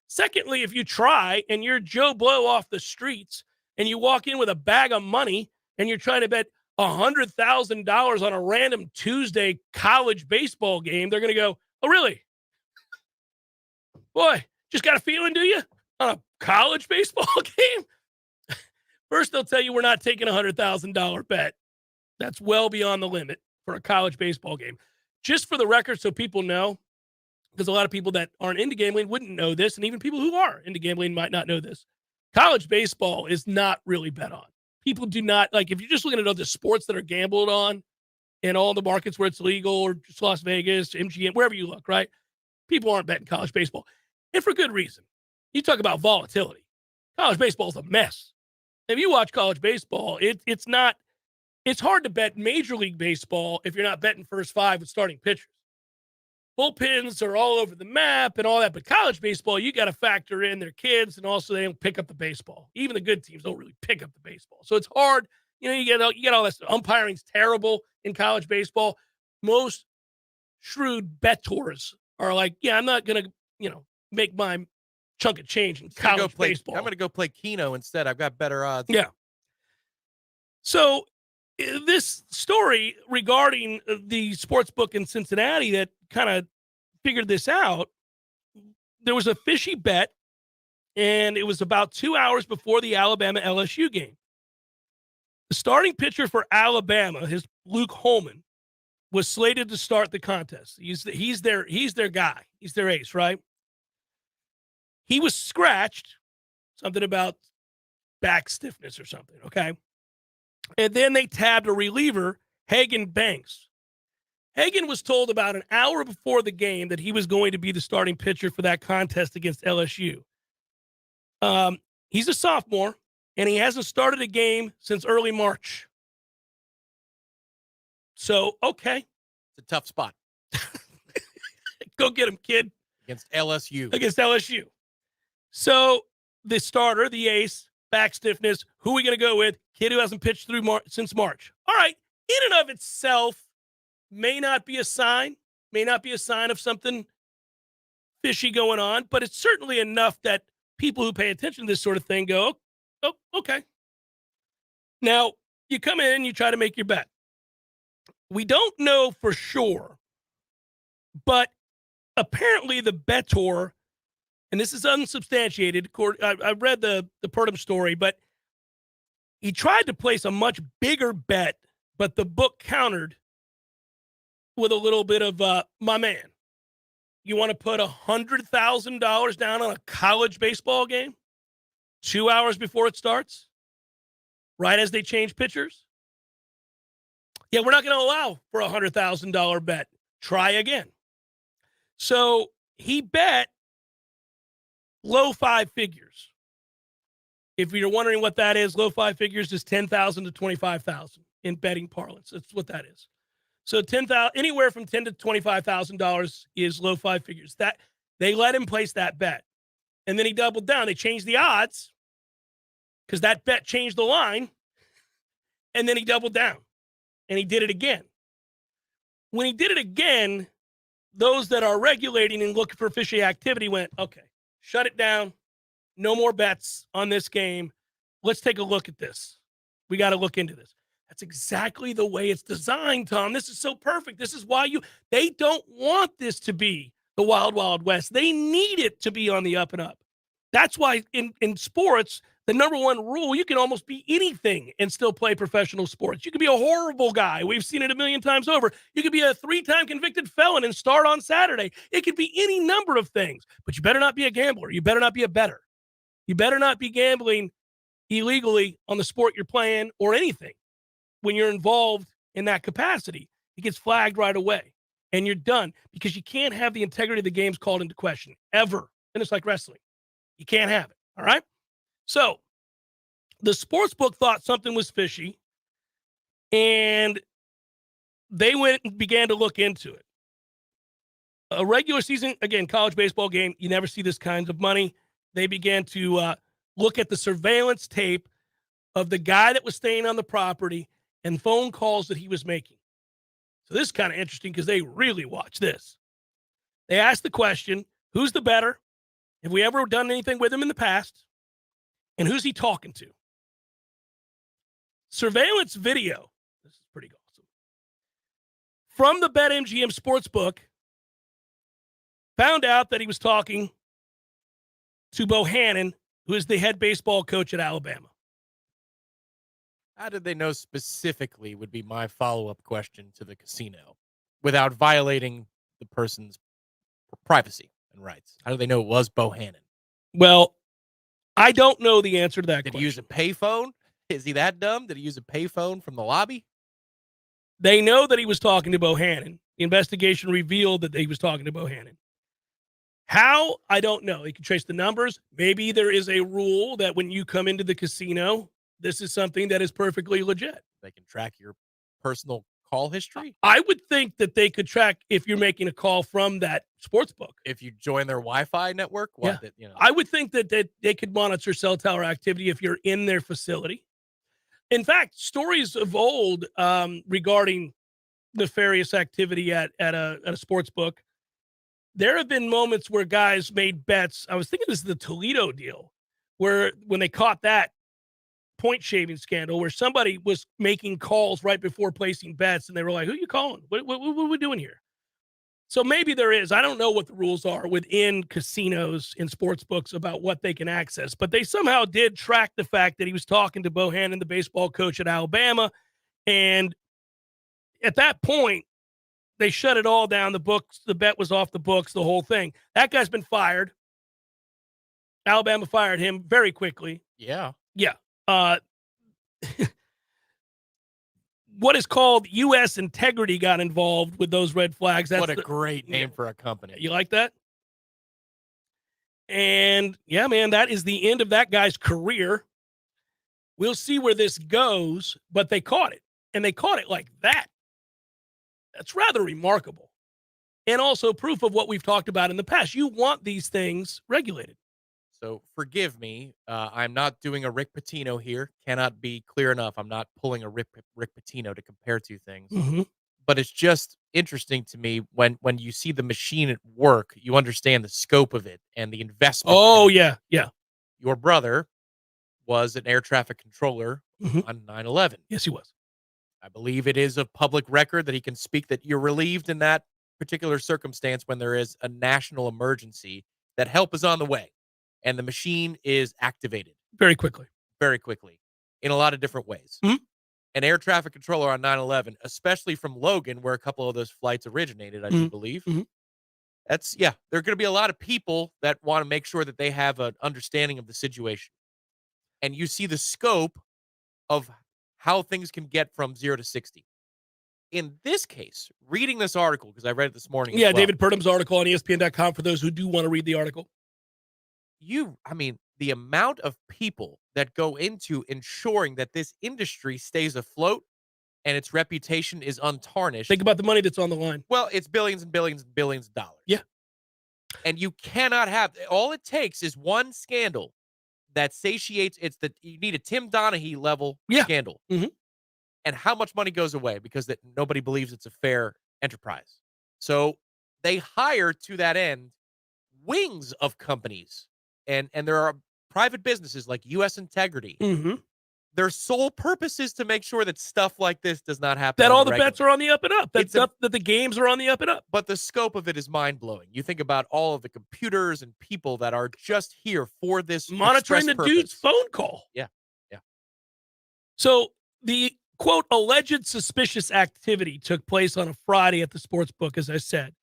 Secondly, if you try and you're Joe Blow off the streets and you walk in with a bag of money and you're trying to bet $100,000 on a random Tuesday college baseball game, they're going to go, oh, really? Boy, just got a feeling, do you? On a college baseball game? First, they'll tell you we're not taking a $100,000 bet. That's well beyond the limit for a college baseball game. Just for the record, so people know, because a lot of people that aren't into gambling wouldn't know this, and even people who are into gambling might not know this. College baseball is not really bet on. People do not, like, if you're just looking at other sports that are gambled on in all the markets where it's legal, or just Las Vegas, MGM, wherever you look, right? People aren't betting college baseball. And for good reason. You talk about volatility. College baseball is a mess. If you watch college baseball, it's hard to bet Major League Baseball if you're not betting first 5 with starting pitchers. Bullpens are all over the map and all that, but college baseball, you got to factor in their kids, and also they don't pick up the baseball. Even the good teams don't really pick up the baseball. So it's hard. You get all this. Umpiring's terrible in college baseball. Most shrewd bettors are like, yeah, I'm not going to, make my chunk of change in college baseball. I'm going to go play Keno instead. I've got better odds. Yeah. So this story regarding the sports book in Cincinnati that kind of figured this out, there was a fishy bet, and it was about 2 hours before the Alabama LSU game. The starting pitcher for Alabama, Luke Holman, was slated to start the contest. He's their guy. He's their ace, right? He was scratched, something about back stiffness or something, okay? And then they tabbed a reliever, Hagen Banks. Hagen was told about an hour before the game that he was going to be the starting pitcher for that contest against LSU. He's a sophomore, and he hasn't started a game since early March. So, okay. It's a tough spot. Go get him, kid. Against LSU. So, the starter, the ace, back stiffness, who are we going to go with? Kid who hasn't pitched through since March. All right. In and of itself, may not be a sign of something fishy going on, but it's certainly enough that people who pay attention to this sort of thing go, oh, okay. Now, you come in and you try to make your bet. We don't know for sure, but apparently the bettor, and this is unsubstantiated, I read the Purdom story, but he tried to place a much bigger bet, but the book countered with a little bit of, my man, you want to put $100,000 down on a college baseball game 2 hours before it starts, right as they change pitchers? Yeah, we're not going to allow for a $100,000 bet. Try again. So he bet low five figures. If you're wondering what that is, low five figures is $10,000 to $25,000 in betting parlance. That's what that is. So anywhere from $10,000 to $25,000 is low five figures. That they let him place that bet, and then he doubled down. They changed the odds because that bet changed the line, and then he doubled down, and he did it again. When he did it again, those that are regulating and looking for fishy activity went, okay, shut it down. No more bets on this game. Let's take a look at this. We got to look into this. That's exactly the way it's designed, Tom. This is so perfect. This is why they don't want this to be the Wild Wild West. They need it to be on the up and up. That's why in sports, the number one rule, you can almost be anything and still play professional sports. You could be a horrible guy. We've seen it a million times over. You could be a 3-time convicted felon and start on Saturday. It could be any number of things, but you better not be a gambler. You better not be a bettor. You better not be gambling illegally on the sport you're playing or anything. When you're involved in that capacity, it gets flagged right away and you're done because you can't have the integrity of the games called into question ever. And it's like wrestling. You can't have it. All right. So the sports book thought something was fishy and they went and began to look into it. A regular season, again, college baseball game, you never see this kind of money. They began to look at the surveillance tape of the guy that was staying on the property and phone calls that he was making. So this is kind of interesting because they really watch this. They asked the question, who's the bettor? Have we ever done anything with him in the past? And who's he talking to? Surveillance video. This is pretty awesome. From the BetMGM Sportsbook, found out that he was talking to Bohannon, who is the head baseball coach at Alabama. How did they know specifically would be my follow-up question to the casino without violating the person's privacy and rights? How do they know it was Bohannon? Well, I don't know the answer to that Did question. he use a payphone? Is he that dumb? Did he use a payphone from the lobby? They know that he was talking to Bohannon. The investigation revealed that he was talking to Bohannon. How? I don't know. You can trace the numbers. Maybe there is a rule that when you come into the casino, this is something that is perfectly legit. They can track your personal call history. I would think that they could track if you're making a call from that sports book. If you join their Wi-Fi network, I would think that they could monitor cell tower activity if you're in their facility. In fact, stories of old regarding nefarious activity at a sports book, there have been moments where guys made bets. I was thinking this is the Toledo deal, where when they caught that point shaving scandal, where somebody was making calls right before placing bets, and they were like, "Who are you calling? What are we doing here?" So maybe there is. I don't know what the rules are within casinos and sports books about what they can access, but they somehow did track the fact that he was talking to Bohannon, the baseball coach at Alabama, and at that point, they shut it all down. The books, the bet was off the books, the whole thing. That guy's been fired. Alabama fired him very quickly. Yeah. Yeah. What is called U.S. Integrity got involved with those red flags. What a great name for a company. You like that? And yeah, man, that is the end of that guy's career. We'll see where this goes, but they caught it, and they caught it like that. That's rather remarkable. And also proof of what we've talked about in the past. You want these things regulated. So forgive me. I'm not doing a Rick Pitino here. Cannot be clear enough. I'm not pulling a Rick Pitino to compare two things. Mm-hmm. But it's just interesting to me when you see the machine at work, you understand the scope of it and the investment. Oh, yeah. Yeah. Your brother was an air traffic controller on 9/11. Yes, he was. I believe it is a public record that he can speak that you're relieved in that particular circumstance when there is a national emergency that help is on the way and the machine is activated Very quickly. very quickly in a lot of different ways. Mhm. An air traffic controller on 9/11, especially from Logan, where a couple of those flights originated, I do believe. Mhm. That's, yeah, there are going to be a lot of people that want to make sure that they have an understanding of the situation. And you see the scope of how things can get from 0 to 60. In this case, reading this article, because I read it this morning. Yeah, as well, David Purdum's article on ESPN.com for those who do want to read the article. The amount of people that go into ensuring that this industry stays afloat and its reputation is untarnished. Think about the money that's on the line. Well, it's billions and billions and billions of dollars. Yeah. And you cannot have, all it takes is one scandal that satiates. You need a Tim Donaghy level scandal. Mhm. And how much money goes away because that nobody believes it's a fair enterprise. So they hire, to that end, wings of companies. And there are private businesses like U.S. Integrity. Mm-hmm. Their sole purpose is to make sure that stuff like this does not happen. That all the bets are on the up and up. That the games are on the up and up. But the scope of it is mind-blowing. You think about all of the computers and people that are just here for this monitoring the purpose. Dude's phone call. Yeah. So the, quote, alleged suspicious activity took place on a Friday at the sports book, as I said.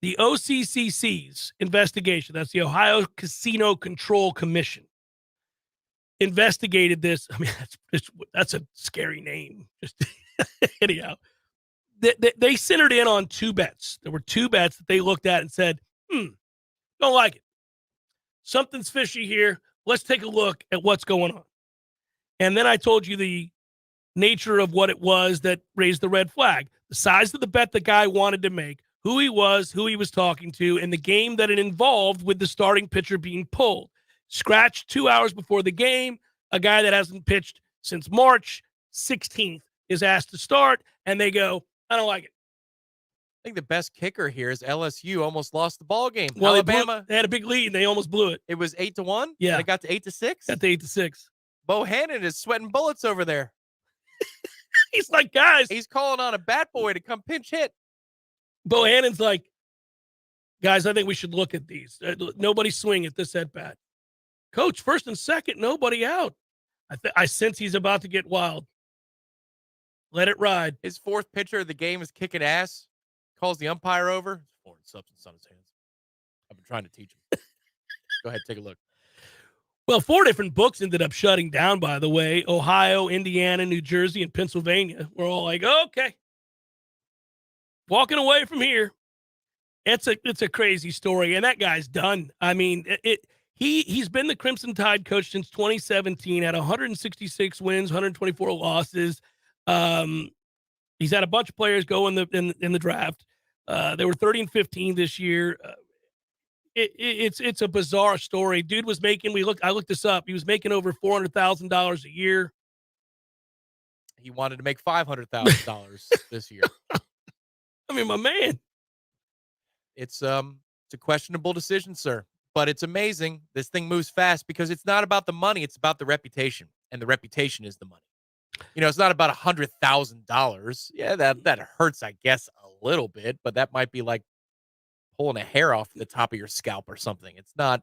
The OCCC's investigation, that's the Ohio Casino Control Commission, investigated this. I mean, that's a scary name. Just anyhow, they centered in on two bets. There were two bets that they looked at and said, don't like it. Something's fishy here. Let's take a look at what's going on. And then I told you the nature of what it was that raised the red flag. The size of the bet the guy wanted to make, who he was talking to, and the game that it involved with the starting pitcher being pulled. Scratched 2 hours before the game. A guy that hasn't pitched since March 16th is asked to start, and they go, I don't like it. I think the best kicker here is LSU almost lost the ball game. Well, Alabama, they had a big lead, and they almost blew it. it was 8-1. Yeah. And it got to 8-6. Got to 8-6. Bohannon is sweating bullets over there. He's like, guys. He's calling on a bat boy to come pinch hit. Bohannon's like, guys, I think we should look at these. Nobody swing at this at bat. Coach, first and second, nobody out. I sense he's about to get wild. Let it ride. His fourth pitcher of the game is kicking ass. Calls the umpire over. Foreign substance on his hands. I've been trying to teach him. Go ahead, take a look. Well, 4 different books ended up shutting down, by the way. Ohio, Indiana, New Jersey, and Pennsylvania. We're all like, okay. Walking away from here. It's a crazy story, and that guy's done. I mean, he's been the Crimson Tide coach since 2017, had 166 wins, 124 losses. He's had a bunch of players go in the draft. They were 30 and 15 this year. It's a bizarre story. Dude was making, I looked this up. He was making over $400,000 a year. He wanted to make $500,000 this year. I mean, my man. It's a questionable decision, sir. But it's amazing. This thing moves fast because it's not about the money. It's about the reputation. And the reputation is the money. You know, it's not about $100,000. Yeah, that hurts, I guess, a little bit. But that might be like pulling a hair off the top of your scalp or something. It's not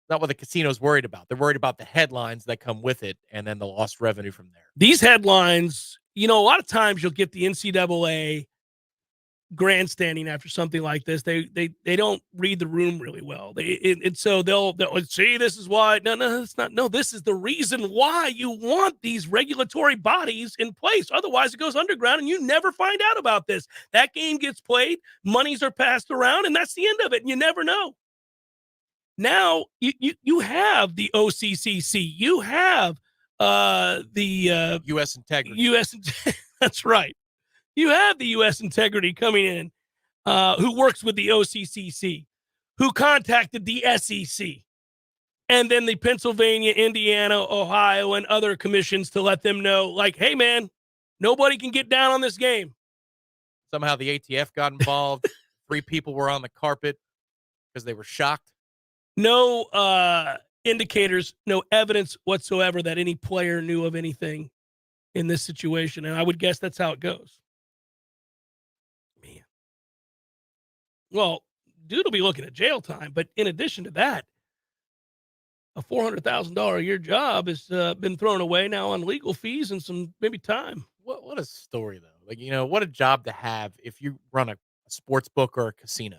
what the casino's worried about. They're worried about the headlines that come with it and then the lost revenue from there. These headlines, a lot of times you'll get the NCAA grandstanding after something like this. They don't read the room really well. So they'll see, this is why. No, it's not. No, this is the reason why you want these regulatory bodies in place. Otherwise, it goes underground and you never find out about this. That game gets played, monies are passed around, and that's the end of it. And you never know. Now you have the OCCC, you have the U.S. integrity. U.S. That's right. You have the U.S. integrity coming in, who works with the OCCC, who contacted the SEC, and then the Pennsylvania, Indiana, Ohio, and other commissions to let them know, like, hey, man, nobody can get down on this game. Somehow the ATF got involved. 3 people were on the carpet because they were shocked. No indicators, no evidence whatsoever that any player knew of anything in this situation. And I would guess that's how it goes. Man. Well, dude will be looking at jail time. But in addition to that, a $400,000 a year job has been thrown away now on legal fees and some maybe time. What a story, though. Like, what a job to have if you run a sports book or a casino.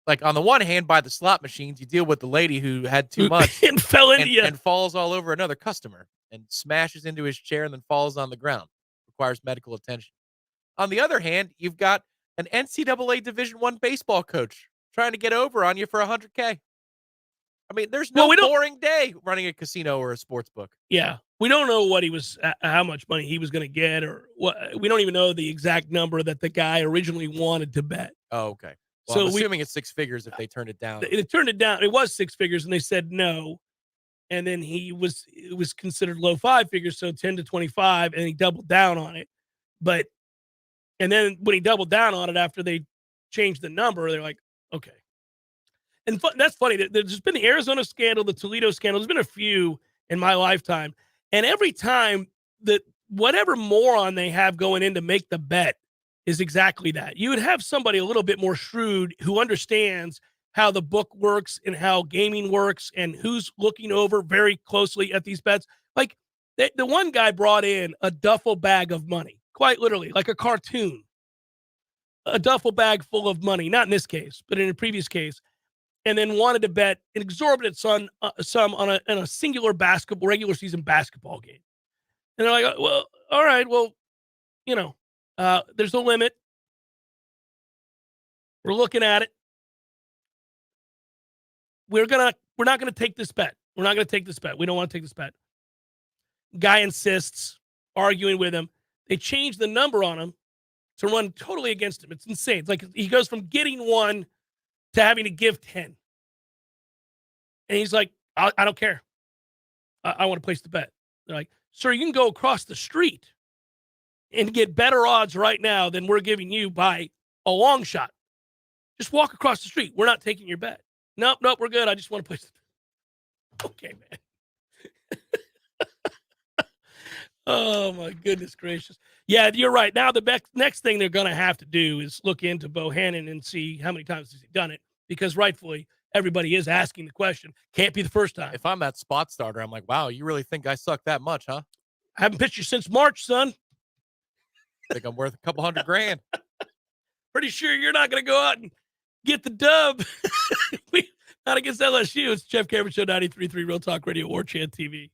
Like, on the one hand, by the slot machines, you deal with the lady who had too much and fell into you. And falls all over another customer and smashes into his chair and then falls on the ground. Requires medical attention. On the other hand, you've got an NCAA Division I baseball coach trying to get over on you for $100K. I mean, there's no boring day running a casino or a sports book. Yeah. We don't know what how much money he was going to get, or what. We don't even know the exact number that the guy originally wanted to bet. Oh, okay. Well, So I'm assuming it's 6 figures if they turned it down. They turned it down. It was 6 figures, and they said no. And then it was considered low 5 figures, so 10 to 25, and he doubled down on it. And then when he doubled down on it after they changed the number, they're like, okay. And that's funny. There's been the Arizona scandal, the Toledo scandal. There's been a few in my lifetime. And every time that whatever moron they have going in to make the bet is exactly that. You would have somebody a little bit more shrewd who understands how the book works and how gaming works and who's looking over very closely at these bets. Like the one guy brought in a duffel bag of money, quite literally, like a cartoon. A duffel bag full of money, not in this case, but in a previous case, and then wanted to bet an exorbitant sum on a singular regular season basketball game. And they're like, well, all right, well, there's a limit. We're looking at it. We're not gonna take this bet. We're not gonna take this bet. We don't want to take this bet. Guy insists, arguing with him. They change the number on him to run totally against him. It's insane. It's like he goes from getting 1 to having to give 10. And he's like, I don't care. I want to place the bet. They're like, sir, you can go across the street and get better odds right now than we're giving you by a long shot. Just walk across the street. We're not taking your bet. Nope, we're good. I just want to place the bet. Okay, man. Oh, my goodness gracious. Yeah, you're right. Now, the next thing they're going to have to do is look into Bohannon and see how many times has he done it, because rightfully, everybody is asking the question. Can't be the first time. If I'm that spot starter, I'm like, wow, you really think I suck that much, huh? I haven't pitched you since March, son. Think I'm worth a couple $100,000. Pretty sure you're not going to go out and get the dub. Not against LSU. It's Jeff Cameron Show, 93.3 Real Talk Radio, Warchant TV.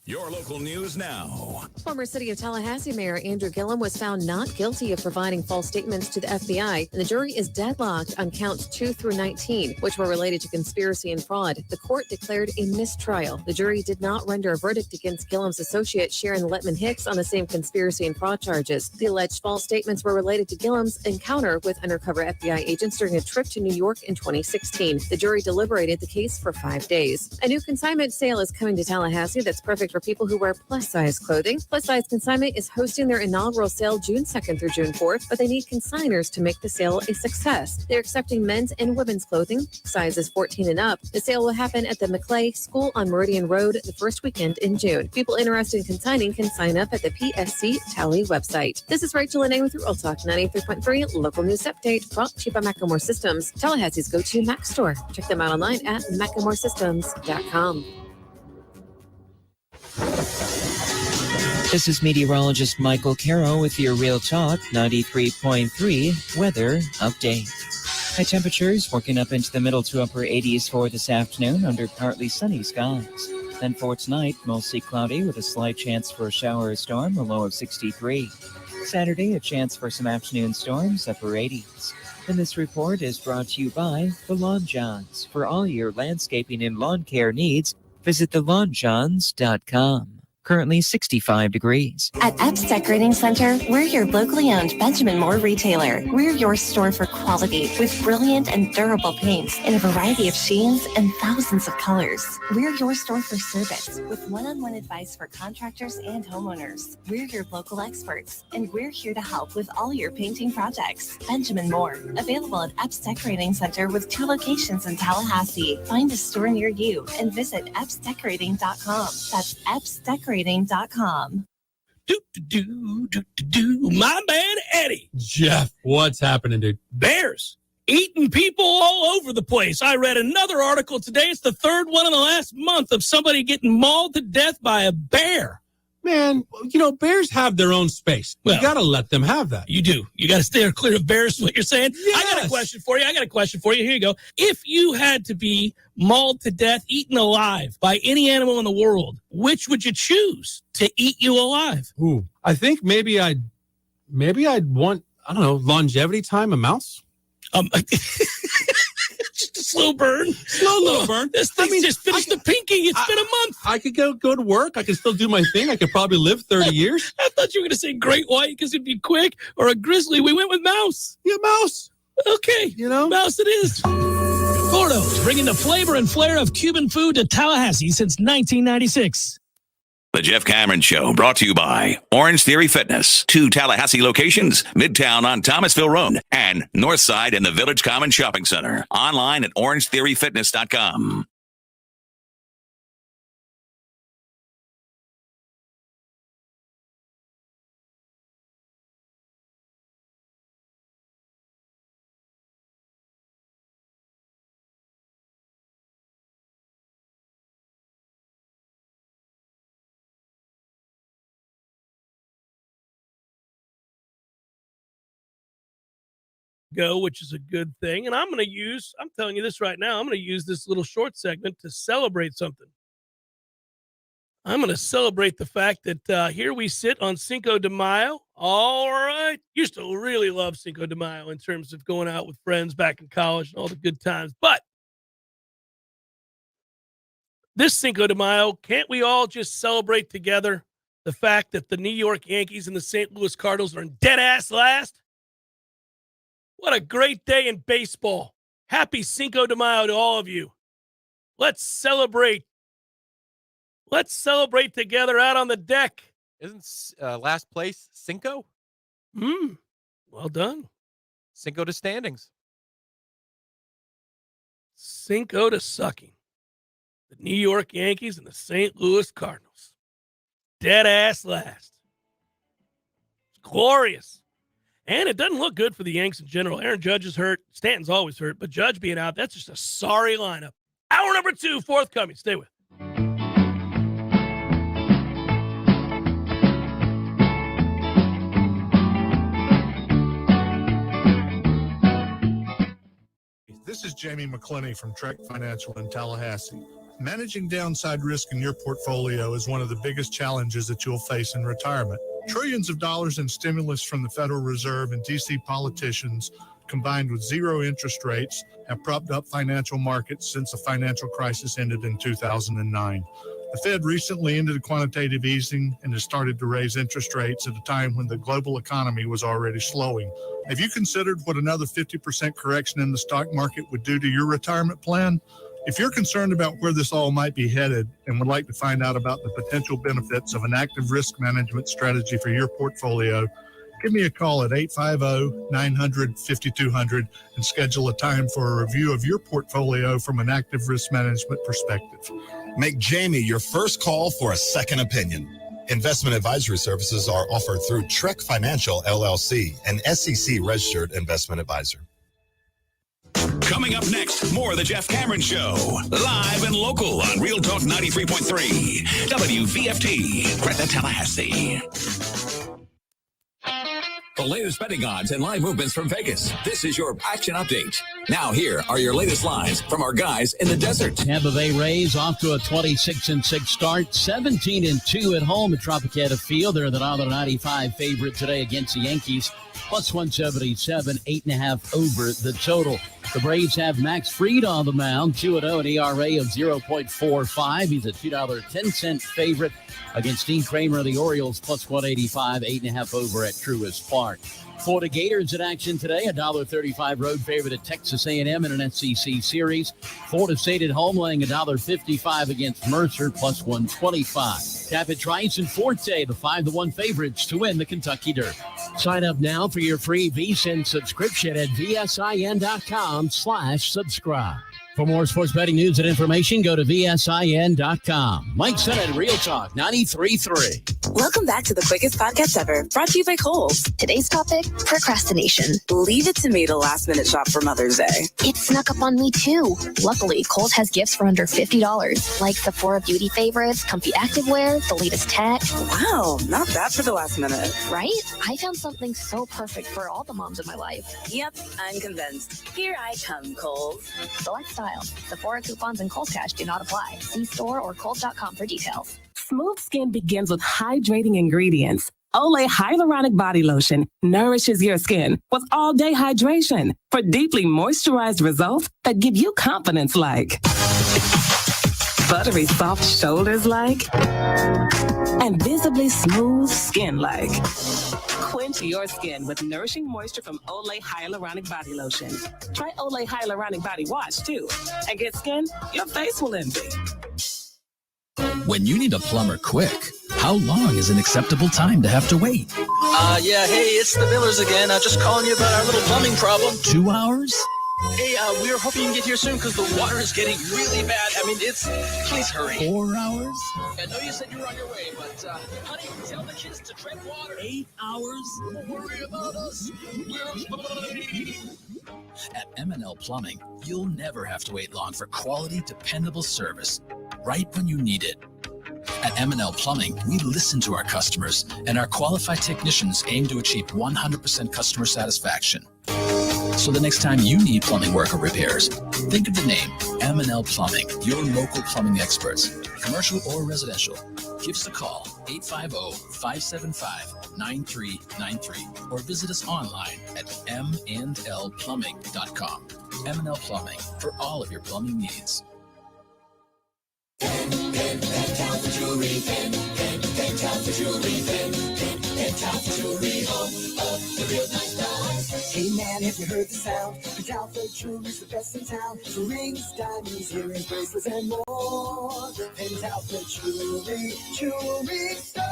Your local news now. Former City of Tallahassee Mayor Andrew Gillum was found not guilty of providing false statements to the FBI, and the jury is deadlocked on counts 2 through 19, which were related to conspiracy and fraud. The court declared a mistrial. The jury did not render a verdict against Gillum's associate Sharon Letman Hicks on the same conspiracy and fraud charges. The alleged false statements were related to Gillum's encounter with undercover FBI agents during a trip to New York in 2016. The jury deliberated the case for 5 days. A new consignment sale is coming to Tallahassee that's perfect for people who wear plus-size clothing. Plus-size Consignment is hosting their inaugural sale June 2nd through June 4th, but they need consigners to make the sale a success. They're accepting men's and women's clothing, sizes 14 and up. The sale will happen at the McClay School on Meridian Road the first weekend in June. People interested in consigning can sign up at the PSC Tally website. This is Rachel Lene with Real Talk 93.3 Local News Update, brought to you by Macklemore Systems, Tallahassee's go-to Mac store. Check them out online at MacklemoreSystems.com. This is meteorologist Michael Caro with your Real Talk 93.3 weather update. High temperatures working up into the middle to upper 80s for this afternoon under partly sunny skies. Then for tonight, mostly cloudy with a slight chance for a shower or storm, a low of 63. Saturday, a chance for some afternoon storms, upper 80s. And this report is brought to you by the Lawn Johns. For all your landscaping and lawn care needs, visit thelawnjohns.com. Currently 65 degrees. At Epps Decorating Center, we're your locally owned Benjamin Moore retailer. We're your store for quality with brilliant and durable paints in a variety of sheens and thousands of colors. We're your store for service with one-on-one advice for contractors and homeowners. We're your local experts, and we're here to help with all your painting projects. Benjamin Moore, available at Epps Decorating Center with 2 locations in Tallahassee. Find a store near you and visit EppsDecorating.com. That's EppsDecorating.com. My man Eddie. Jeff, what's happening, dude? Bears eating people all over the place. I read another article today. It's the third one in the last month of somebody getting mauled to death by a bear. Man, bears have their own space. You got to let them have that. You do. You got to stay clear of bears, is what you're saying? Yes. I got a question for you. Here you go. If you had to be mauled to death, eaten alive by any animal in the world, which would you choose to eat you alive? Ooh, I think maybe I'd want, I don't know, longevity time, a mouse. Just a slow burn. Slow burn. This thing just finished the pinky. It's been a month. I could go to work. I could still do my thing. I could probably live 30 years. I thought you were going to say great white because it'd be quick, or a grizzly. We went with mouse. Yeah, mouse. Okay. Mouse it is. Gordo's bringing the flavor and flair of Cuban food to Tallahassee since 1996. The Jeff Cameron Show, brought to you by Orange Theory Fitness. 2 Tallahassee locations, Midtown on Thomasville Road and Northside in the Village Common Shopping Center. Online at orangetheoryfitness.com. Which is a good thing. And I'm telling you this right now, I'm going to use this little short segment to celebrate something. I'm going to celebrate the fact that here we sit on Cinco de Mayo. All right. Used to really love Cinco de Mayo in terms of going out with friends back in college and all the good times. But this Cinco de Mayo, can't we all just celebrate together the fact that the New York Yankees and the St. Louis Cardinals are in dead ass last? What a great day in baseball. Happy Cinco de Mayo to all of you. Let's celebrate. Let's celebrate together out on the deck. Isn't last place Cinco? Well done. Cinco de standings. Cinco de sucking. The New York Yankees and the St. Louis Cardinals. Dead ass last. It's glorious. And it doesn't look good for the Yanks in general. Aaron Judge is hurt. Stanton's always hurt. But Judge being out, that's just a sorry lineup. Hour number 2, forthcoming. Stay with. This is Jamie McClenny from Trek Financial in Tallahassee. Managing downside risk in your portfolio is one of the biggest challenges that you'll face in retirement. Trillions of dollars in stimulus from the Federal Reserve and D.C. politicians, combined with zero interest rates, have propped up financial markets since the financial crisis ended in 2009. The Fed recently ended quantitative easing and has started to raise interest rates at a time when the global economy was already slowing. Have you considered what another 50% correction in the stock market would do to your retirement plan? If you're concerned about where this all might be headed and would like to find out about the potential benefits of an active risk management strategy for your portfolio, give me a call at 850-900-5200 and schedule a time for a review of your portfolio from an active risk management perspective. Make Jamie your first call for a second opinion. Investment advisory services are offered through Trek Financial, LLC, an SEC-registered investment advisor. Coming up next, more of the Jeff Cameron Show. Live and local on Real Talk 93.3. WVFT, Gretna, Tallahassee. The latest betting odds and live movements from Vegas. This is your action update. Now here are your latest lines from our guys in the desert. Tampa Bay Rays off to a 26-6 start, 17-2 at home at Tropicana Field. They're the $1.95 favorite today against the Yankees. Plus 177, 8.5 over the total. The Braves have Max Fried on the mound, 2-0, an ERA of 0.45. He's a $2.10 favorite against Dean Kramer of the Orioles, plus 185, 8.5 over at Truist Park. Florida Gators in action today, a $1.35 road favorite at Texas A&M in an SEC series. Florida State at home laying $1.55 against Mercer, plus 125. Tap at Trice and Forte, the 5-1 favorites to win the Kentucky Derby. Sign up now for your free VSiN subscription at vsin.com/subscribe. For more sports betting news and information, go to vsin.com. Mike Sennett, Real Talk 93.3. Welcome back to the quickest podcast ever, brought to you by Kohl's. Today's topic, procrastination. Leave it to me to last minute shop for Mother's Day. It snuck up on me too. Luckily, Kohl's has gifts for under $50, like Sephora beauty favorites, comfy activewear, the latest tech. Wow, not bad for the last minute. Right? I found something so perfect for all the moms in my life. Yep, I'm convinced. Here I come, Kohl's. Select style. Sephora coupons and Kohl's Cash do not apply. See store or Kohl's.com for details. Smooth skin begins with hydrating ingredients. Olay Hyaluronic Body Lotion nourishes your skin with all-day hydration for deeply moisturized results that give you confidence like buttery soft shoulders like and visibly smooth skin like. Quench your skin with nourishing moisture from Olay Hyaluronic Body Lotion. Try Olay Hyaluronic Body Wash too and get skin your face will envy. When you need a plumber quick, how long is an acceptable time to have to wait? Yeah, hey, it's the Millers again. Just calling you about our little plumbing problem. 2 hours? Hey, we were hoping you can get here soon because the water is getting really bad. I mean, please hurry. 4 hours? I know you said you were on your way, but, honey, tell the kids to tread water. 8 hours? Don't worry about us. We're fine. At M&L Plumbing, you'll never have to wait long for quality, dependable service right when you need it. At M&L Plumbing, we listen to our customers, and our qualified technicians aim to achieve 100% customer satisfaction. So the next time you need plumbing work or repairs, think of the name M&L Plumbing, your local plumbing experts, commercial or residential. Give us a call, 850-575-9393, or visit us online at mndlplumbing.com. M&L Plumbing, for all of your plumbing needs. Hey man, have you heard the sound? Pentalpha Jewelry's the best in town. Rings, diamonds, earrings, bracelets, and more. Pentalpha Jewelry Store.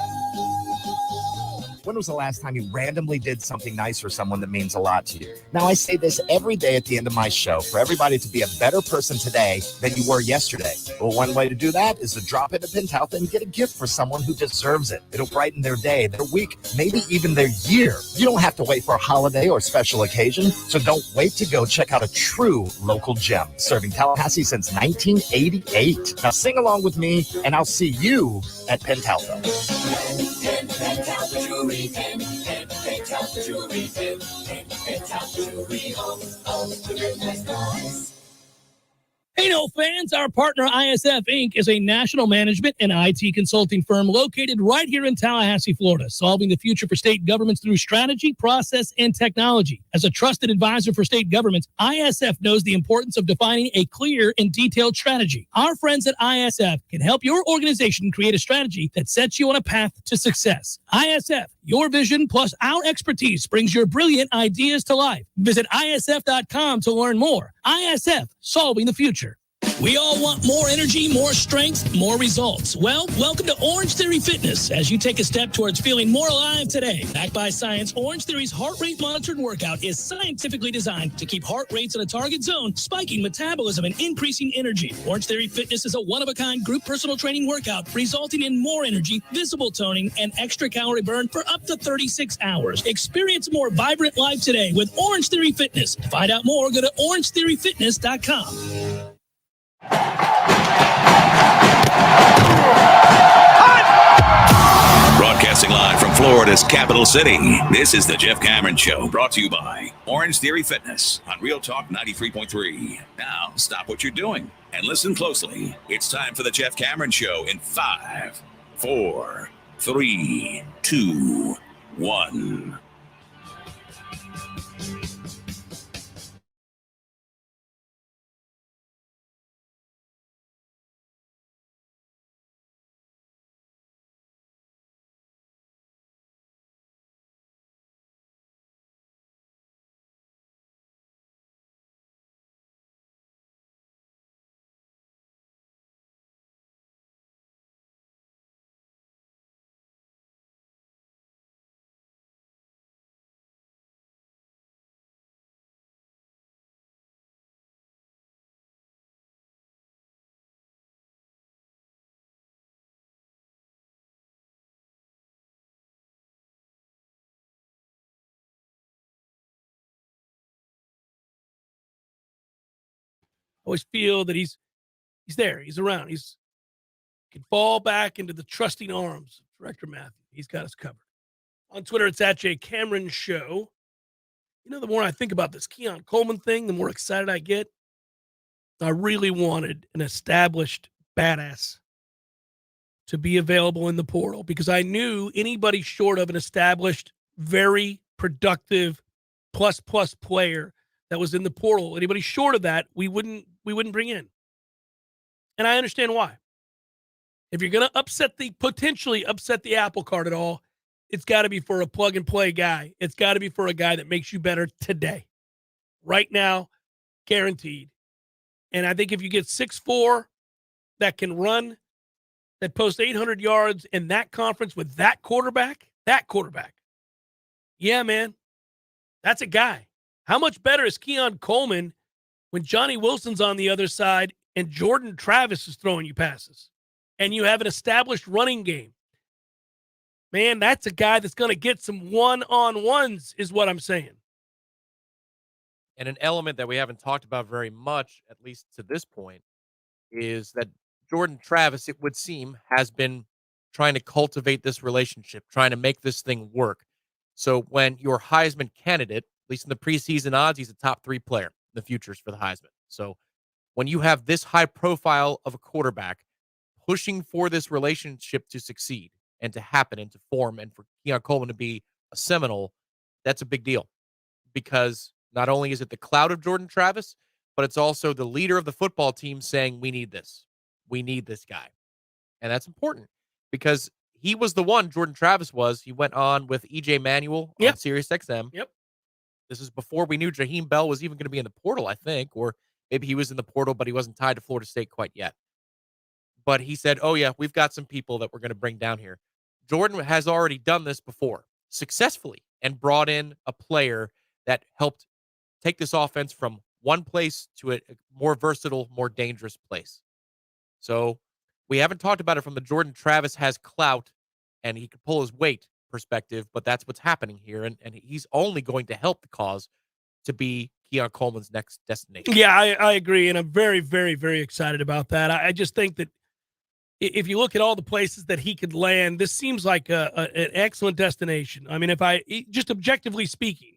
When was the last time you randomly did something nice for someone that means a lot to you? Now, I say this every day at the end of my show for everybody to be a better person today than you were yesterday. Well, one way to do that is to drop into Pentalpha and get a gift for someone who deserves it. It'll brighten their day, their week, maybe even their year. You don't have to wait for a holiday or special occasion, so don't wait to go check out a true local gem serving Tallahassee since 1988. Now, sing along with me, and I'll see you at Pentalpha. Hey, no fans, our partner ISF Inc. is a national management and IT consulting firm located right here in Tallahassee, Florida, solving the future for state governments through strategy, process, and technology. As a trusted advisor for state governments, ISF knows the importance of defining a clear and detailed strategy. Our friends at ISF can help your organization create a strategy that sets you on a path to success. ISF, your vision plus our expertise brings your brilliant ideas to life. Visit ISF.com to learn more. ISF, solving the future. We all want more energy, more strength, more results. Well, welcome to Orange Theory Fitness as you take a step towards feeling more alive today. Backed by science, Orange Theory's heart rate monitored workout is scientifically designed to keep heart rates in a target zone, spiking metabolism and increasing energy. Orange Theory Fitness is a one-of-a-kind group personal training workout resulting in more energy, visible toning, and extra calorie burn for up to 36 hours. Experience a more vibrant life today with Orange Theory Fitness. To find out more, go to orangetheoryfitness.com. Broadcasting live from Florida's capital city, this is the Jeff Cameron Show, brought to you by Orange Theory Fitness on Real Talk 93.3. Now, stop what you're doing and listen closely. It's time for the Jeff Cameron Show in 5, 4, 3, 2, 1. Always feel that he's there. He's around. He can fall back into the trusting arms of Director Matthew. He's got us covered. On Twitter, it's at J Cameron Show. You know, the more I think about this Keon Coleman thing, the more excited I get. I really wanted an established badass to be available in the portal because I knew anybody short of an established, very productive plus player that was in the portal, anybody short of that, we wouldn't bring in. And I understand why. If you're going to potentially upset the apple cart at all, it's got to be for a plug and play guy. It's got to be for a guy that makes you better today. Right now, guaranteed. And I think if you get 6'4", that can run, that posts 800 yards in that conference with that quarterback, yeah, man, that's a guy. How much better is Keon Coleman when Johnny Wilson's on the other side and Jordan Travis is throwing you passes and you have an established running game? Man, that's a guy that's going to get some one-on-ones is what I'm saying. And an element that we haven't talked about very much, at least to this point, is that Jordan Travis, it would seem, has been trying to cultivate this relationship, trying to make this thing work. So when your Heisman candidate, at least in the preseason odds, he's a top 3 player in the futures for the Heisman. So when you have this high profile of a quarterback pushing for this relationship to succeed and to happen and to form, and for Keon Coleman to be a Seminole, that's a big deal. Because not only is it the cloud of Jordan Travis, but it's also the leader of the football team saying, we need this. We need this guy. And that's important because he was the one, Jordan Travis was. He went on with E.J. Manuel on SiriusXM. Yep. This is before we knew Jaheim Bell was even going to be in the portal, I think, or maybe he was in the portal, but he wasn't tied to Florida State quite yet. But he said, oh, yeah, we've got some people that we're going to bring down here. Jordan has already done this before successfully and brought in a player that helped take this offense from one place to a more versatile, more dangerous place. So we haven't talked about it from the Jordan Travis has clout and he could pull his weight perspective, but that's what's happening here. And he's only going to help the cause to be Keon Coleman's next destination. Yeah, I agree. And I'm very, very, very excited about that. I just think that if you look at all the places that he could land, this seems like an excellent destination. I mean, just objectively speaking,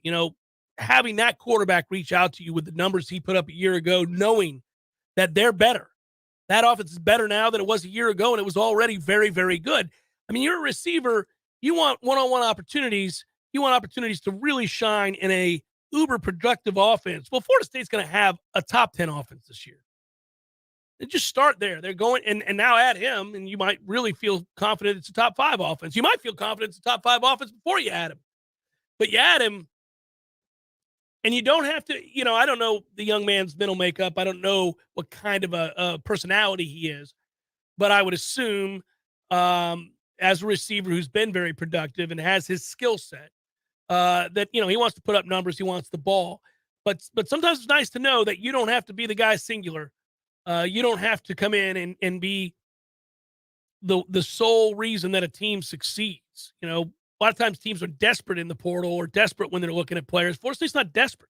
having that quarterback reach out to you with the numbers he put up a year ago, knowing that they're better. That offense is better now than it was a year ago, and it was already very, very good. I mean, you're a receiver. You want one-on-one opportunities. You want opportunities to really shine in a uber productive offense. Well, Florida State's going to have a top 10 offense this year. And just start there. They're going, and now add him, and you might really feel confident it's a top 5 offense. You might feel confident it's a top 5 offense before you add him. But you add him, and you don't have to, I don't know the young man's mental makeup. I don't know what kind of a personality he is. But I would assume as a receiver who's been very productive and has his skill set, that, he wants to put up numbers. He wants the ball. But sometimes it's nice to know that you don't have to be the guy singular. You don't have to come in and be the sole reason that a team succeeds. A lot of times teams are desperate in the portal or desperate when they're looking at players. Florida State's not desperate.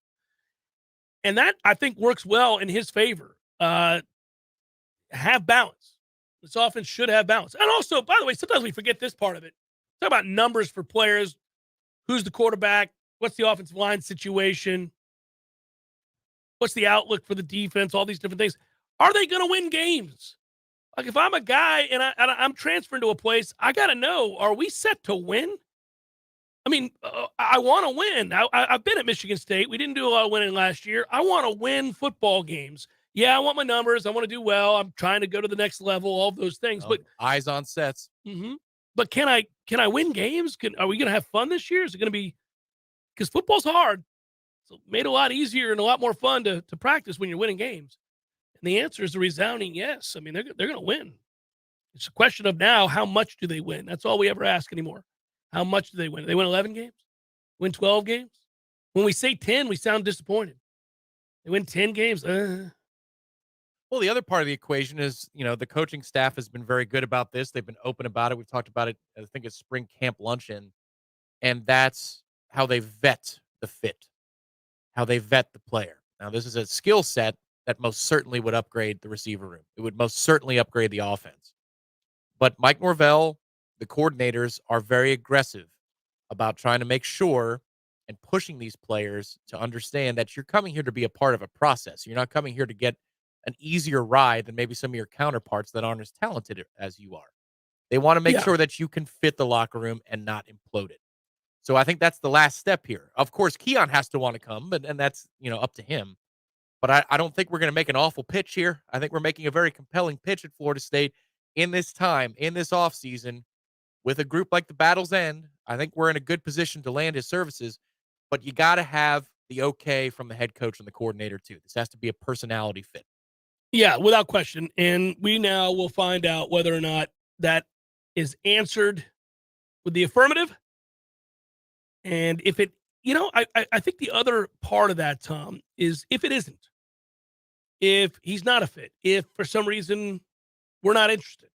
And that, I think, works well in his favor. Have balance. This offense should have balance. And also, by the way, sometimes we forget this part of it. Talk about numbers for players. Who's the quarterback? What's the offensive line situation? What's the outlook for the defense? All these different things. Are they going to win games? Like, if I'm a guy and I'm transferring to a place, I got to know, are we set to win? I mean, I want to win. I've been at Michigan State. We didn't do a lot of winning last year. I want to win football games. Yeah, I want my numbers. I want to do well. I'm trying to go to the next level, all of those things. But eyes on sets. Mm-hmm. But can I win games? Are we going to have fun this year? Is it going to be – because football's hard. So made a lot easier and a lot more fun to practice when you're winning games. And the answer is a resounding yes. I mean, they're going to win. It's a question of now, how much do they win? That's all we ever ask anymore. How much do they win? They win 11 games? Win 12 games? When we say 10, we sound disappointed. They win 10 games? Well, the other part of the equation is, the coaching staff has been very good about this. They've been open about it. We've talked about it, I think it's spring camp luncheon. And that's how they vet the fit, how they vet the player. Now, this is a skill set that most certainly would upgrade the receiver room. It would most certainly upgrade the offense. But Mike Norvell, the coordinators, are very aggressive about trying to make sure and pushing these players to understand that you're coming here to be a part of a process. You're not coming here to get an easier ride than maybe some of your counterparts that aren't as talented as you are. They want to make sure that you can fit the locker room and not implode it. So I think that's the last step here. Of course, Keon has to want to come, and that's, up to him. But I don't think we're going to make an awful pitch here. I think we're making a very compelling pitch at Florida State in this time, in this offseason, with a group like the Battle's End. I think we're in a good position to land his services, but you got to have the okay from the head coach and the coordinator too. This has to be a personality fit. Yeah, without question. And we now will find out whether or not that is answered with the affirmative. And if it, I think the other part of that, Tom, is if it isn't, if he's not a fit, if for some reason we're not interested.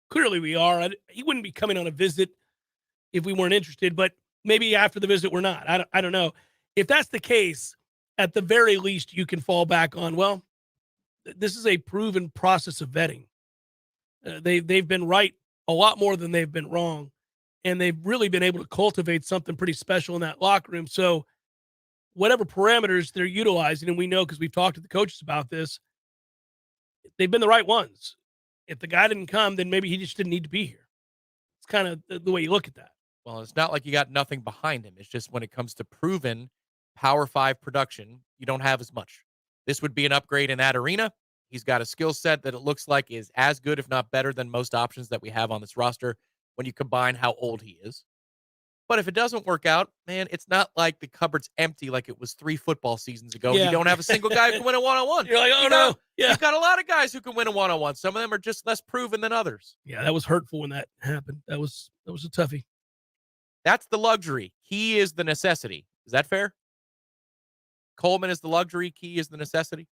Clearly we are. He wouldn't be coming on a visit if we weren't interested, but maybe after the visit we're not. I don't know. If that's the case, at the very least you can fall back on, well, this is a proven process of vetting. They've been right a lot more than they've been wrong, and they've really been able to cultivate something pretty special in that locker room. So whatever parameters they're utilizing, and we know because we've talked to the coaches about this, they've been the right ones. If the guy didn't come, then maybe he just didn't need to be here. It's kind of the way you look at that. Well, it's not like you got nothing behind him. It's just when it comes to proven Power 5 production, you don't have as much. This would be an upgrade in that arena. He's got a skill set that it looks like is as good, if not better, than most options that we have on this roster when you combine how old he is. But if it doesn't work out, man, it's not like the cupboard's empty like it was 3 football seasons ago. Yeah. You don't have a single guy who can win a one-on-one. You're like, oh, no. Yeah. You've got a lot of guys who can win a one-on-one. Some of them are just less proven than others. Yeah, that was hurtful when that happened. That was a toughie. That's the luxury. Key is the necessity. Is that fair? Coleman is the luxury. Key is the necessity.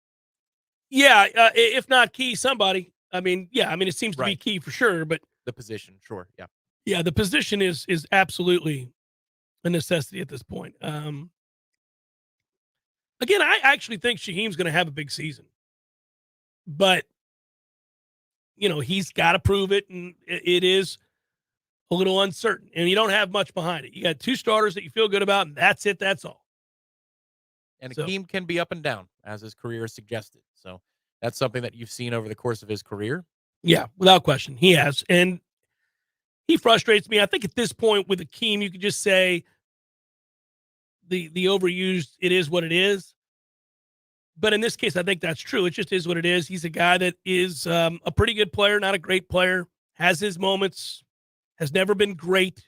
Yeah, if not Key, somebody. It seems to be Key for sure, but the position, sure, yeah. Yeah, the position is absolutely a necessity at this point. Again, I actually think Shaheem's going to have a big season, but he's got to prove it, and it is a little uncertain, and you don't have much behind it. You got 2 starters that you feel good about, and that's it. That's all. And Akeem can be up and down, as his career suggested. So that's something that you've seen over the course of his career. Yeah, without question. He has. And he frustrates me. I think at this point with Akeem, you could just say the overused, it is what it is. But in this case, I think that's true. It just is what it is. He's a guy that is a pretty good player, not a great player, has his moments, has never been great.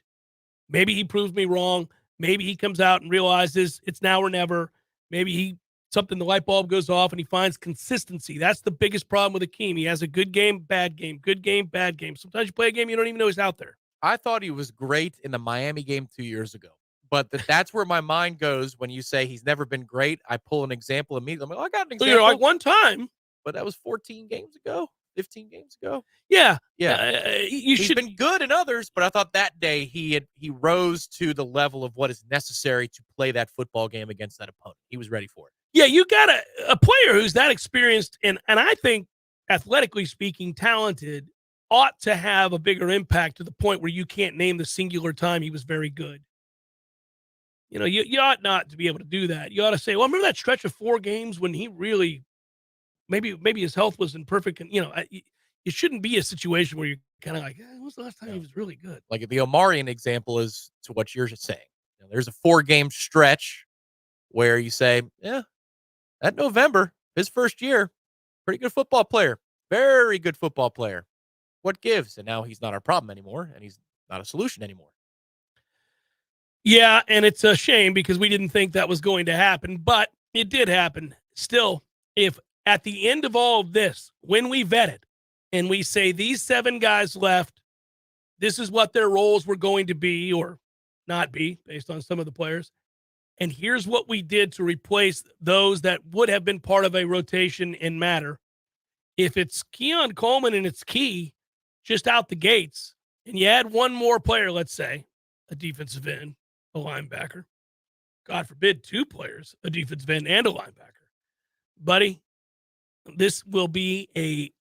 Maybe he proves me wrong. Maybe he comes out and realizes it's now or never. Maybe the light bulb goes off and he finds consistency. That's the biggest problem with Akeem. He has a good game, bad game, good game, bad game. Sometimes you play a game, you don't even know he's out there. I thought he was great in the Miami game 2 years ago. But that's where my mind goes when you say he's never been great. I pull an example immediately. I'm like, I got an example. So you're like, one time. But that was 14 games ago, 15 games ago. Yeah. He's been good in others, but I thought that day he rose to the level of what is necessary to play that football game against that opponent. He was ready for it. Yeah, you got a player who's that experienced and I think, athletically speaking, talented, ought to have a bigger impact to the point where you can't name the singular time he was very good. You know, you ought not to be able to do that. You ought to say, well, remember that stretch of 4 games when he really, maybe his health was in perfect, it shouldn't be a situation where you're kind of like, when was the last time he was really good? Like the Omarion example is to what you're saying. There's a 4-game stretch where you say, yeah, that November, his first year, pretty good football player, very good football player. What gives? And now he's not our problem anymore, and he's not a solution anymore. Yeah, and it's a shame because we didn't think that was going to happen, but it did happen. Still, if at the end of all of this, when we vet it and we say these 7 guys left, this is what their roles were going to be or not be based on some of the players, and here's what we did to replace those that would have been part of a rotation and matter. If it's Keon Coleman and it's Key just out the gates, and you add one more player, let's say, a defensive end, a linebacker, God forbid, 2 players, a defensive end and a linebacker. Buddy, this will be a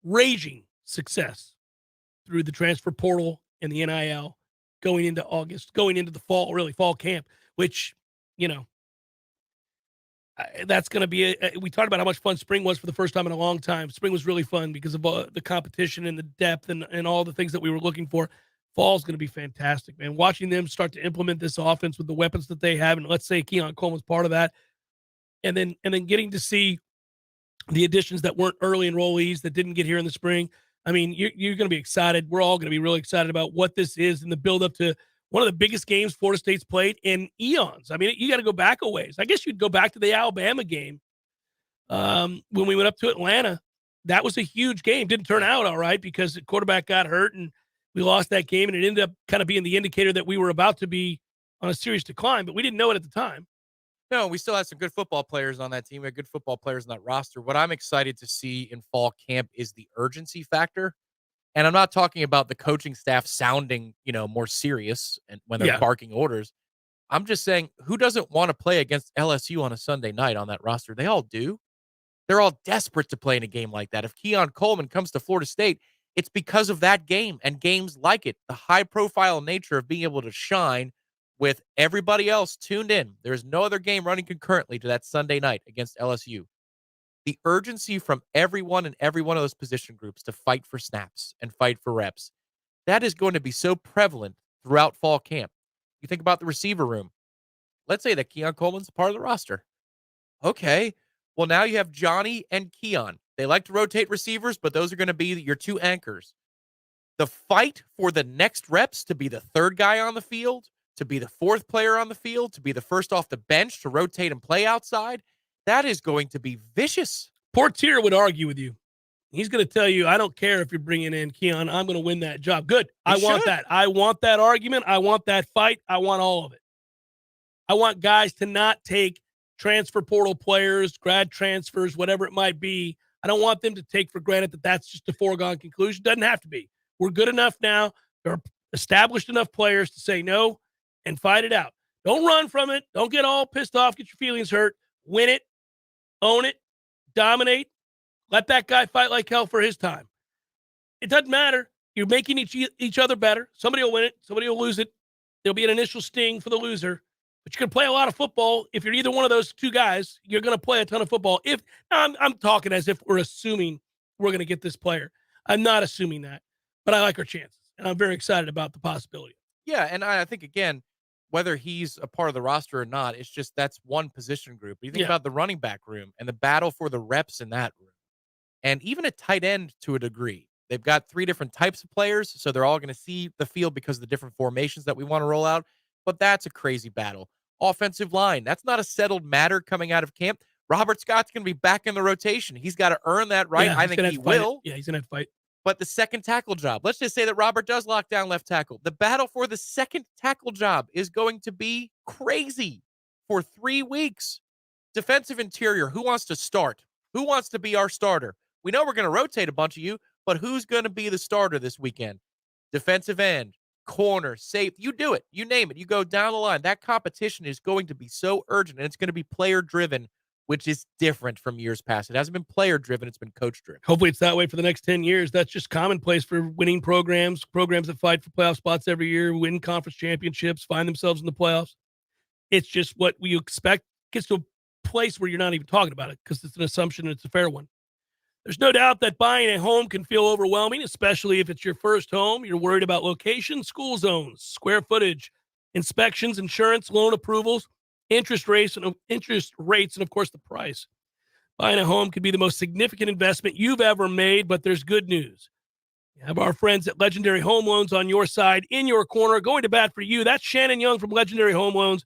raging success through the transfer portal and the NIL going into August, going into the fall camp, which, that's going to be we talked about how much fun spring was for the first time in a long time. Spring was really fun because of the competition and the depth and all the things that we were looking for. Fall's going to be fantastic, man. Watching them start to implement this offense with the weapons that they have, and let's say Keon Coleman's part of that, and then getting to see the additions that weren't early enrollees that didn't get here in the spring. I mean, you're going to be excited. We're all going to be really excited about what this is in the build-up to one of the biggest games Florida State's played in eons. I mean, you got to go back a ways. I guess you'd go back to the Alabama game when we went up to Atlanta. That was a huge game. Didn't turn out all right because the quarterback got hurt and we lost that game, and it ended up kind of being the indicator that we were about to be on a serious decline, but we didn't know it at the time. No, we still had some good football players on that team. We had good football players on that roster. What I'm excited to see in fall camp is the urgency factor. And I'm not talking about the coaching staff sounding, more serious and when they're barking orders. I'm just saying, who doesn't want to play against LSU on a Sunday night on that roster? They all do. They're all desperate to play in a game like that. If Keon Coleman comes to Florida State, it's because of that game and games like it. The high-profile nature of being able to shine with everybody else tuned in. There's no other game running concurrently to that Sunday night against LSU. The urgency from everyone in every one of those position groups to fight for snaps and fight for reps, that is going to be so prevalent throughout fall camp. You think about the receiver room. Let's say that Keon Coleman's part of the roster. Okay, well, now you have Johnny and Keon. They like to rotate receivers, but those are going to be your 2 anchors. The fight for the next reps to be the 3rd guy on the field, to be the 4th player on the field, to be the first off the bench, to rotate and play outside, that is going to be vicious. Portier would argue with you. He's going to tell you, I don't care if you're bringing in Keon. I'm going to win that job. Good. I want that. I want that argument. I want that fight. I want all of it. I want guys to not take transfer portal players, grad transfers, whatever it might be. I don't want them to take for granted that that's just a foregone conclusion. Doesn't have to be. We're good enough now. There are established enough players to say no and fight it out. Don't run from it. Don't get all pissed off, get your feelings hurt. Win it. Own it, dominate, let that guy fight like hell for his time. It doesn't matter. You're making each other better. Somebody will win it. Somebody will lose it. There'll be an initial sting for the loser. But you can play a lot of football. If you're either one of those 2 guys, you're going to play a ton of football. I'm talking as if we're assuming we're going to get this player. I'm not assuming that, but I like our chances, and I'm very excited about the possibility. Yeah, and I think, again, whether he's a part of the roster or not, it's just that's one position group. You think about the running back room and the battle for the reps in that room. And even a tight end to a degree. They've got 3 different types of players, so they're all going to see the field because of the different formations that we want to roll out. But that's a crazy battle. Offensive line, that's not a settled matter coming out of camp. Robert Scott's going to be back in the rotation. He's got to earn that right. I think he will. Yeah, he's going to fight. But the second tackle job, let's just say that Robert does lock down left tackle. The battle for the second tackle job is going to be crazy for 3 weeks. Defensive interior, who wants to start? Who wants to be our starter? We know we're going to rotate a bunch of you, but who's going to be the starter this weekend? Defensive end, corner, safe, you do it. You name it. You go down the line. That competition is going to be so urgent, and it's going to be player-driven which is different from years past. It hasn't been player-driven. It's been coach-driven. Hopefully it's that way for the next 10 years. That's just commonplace for winning programs that fight for playoff spots every year, win conference championships, find themselves in the playoffs. It's just what we expect. Gets to a place where you're not even talking about it because it's an assumption and it's a fair one. There's no doubt that buying a home can feel overwhelming, especially if it's your first home. You're worried about location, school zones, square footage, inspections, insurance, loan approvals, interest rates, and of course, the price. Buying a home could be the most significant investment you've ever made, but there's good news. You have our friends at Legendary Home Loans on your side, in your corner, going to bat for you. That's Shannon Young from Legendary Home Loans.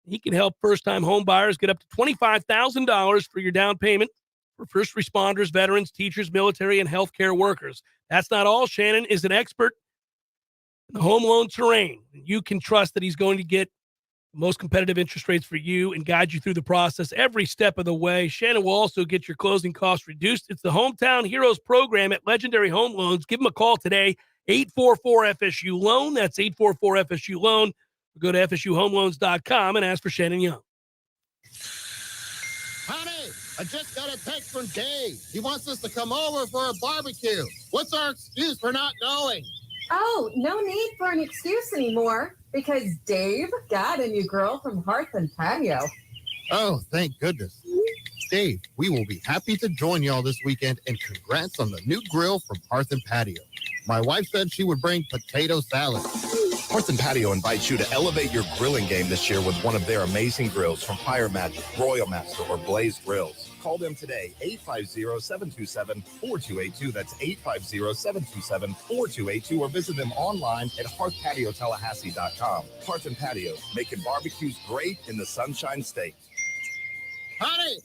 He can help first-time home buyers get up to $25,000 for your down payment for first responders, veterans, teachers, military, and healthcare workers. That's not all. Shannon is an expert in the home loan terrain. You can trust that he's going to get the most competitive interest rates for you and guide you through the process every step of the way. Shannon will also get your closing costs reduced. It's the Hometown Heroes program at Legendary Home Loans. Give them a call today, 844-FSU-LOAN. That's 844-FSU-LOAN. Go to FSUHomeLoans.com and ask for Shannon Young. Honey, I just got a text from Dave. He wants us to come over for a barbecue. What's our excuse for not going? Oh, no need for an excuse anymore because Dave got a new girl from Hearth and Patio. Oh, thank goodness. Dave, we will be happy to join y'all this weekend, and congrats on the new grill from Hearth and Patio. My wife said she would bring potato salad. Hearth and Patio invites you to elevate your grilling game this year with one of their amazing grills from Fire Magic, Royal Master, or Blaze Grills. Call them today, 850-727-4282. That's 850-727-4282, or visit them online at hearthpatiotallahassee.com. Hearth and Patio, making barbecues great in the Sunshine State. Honey,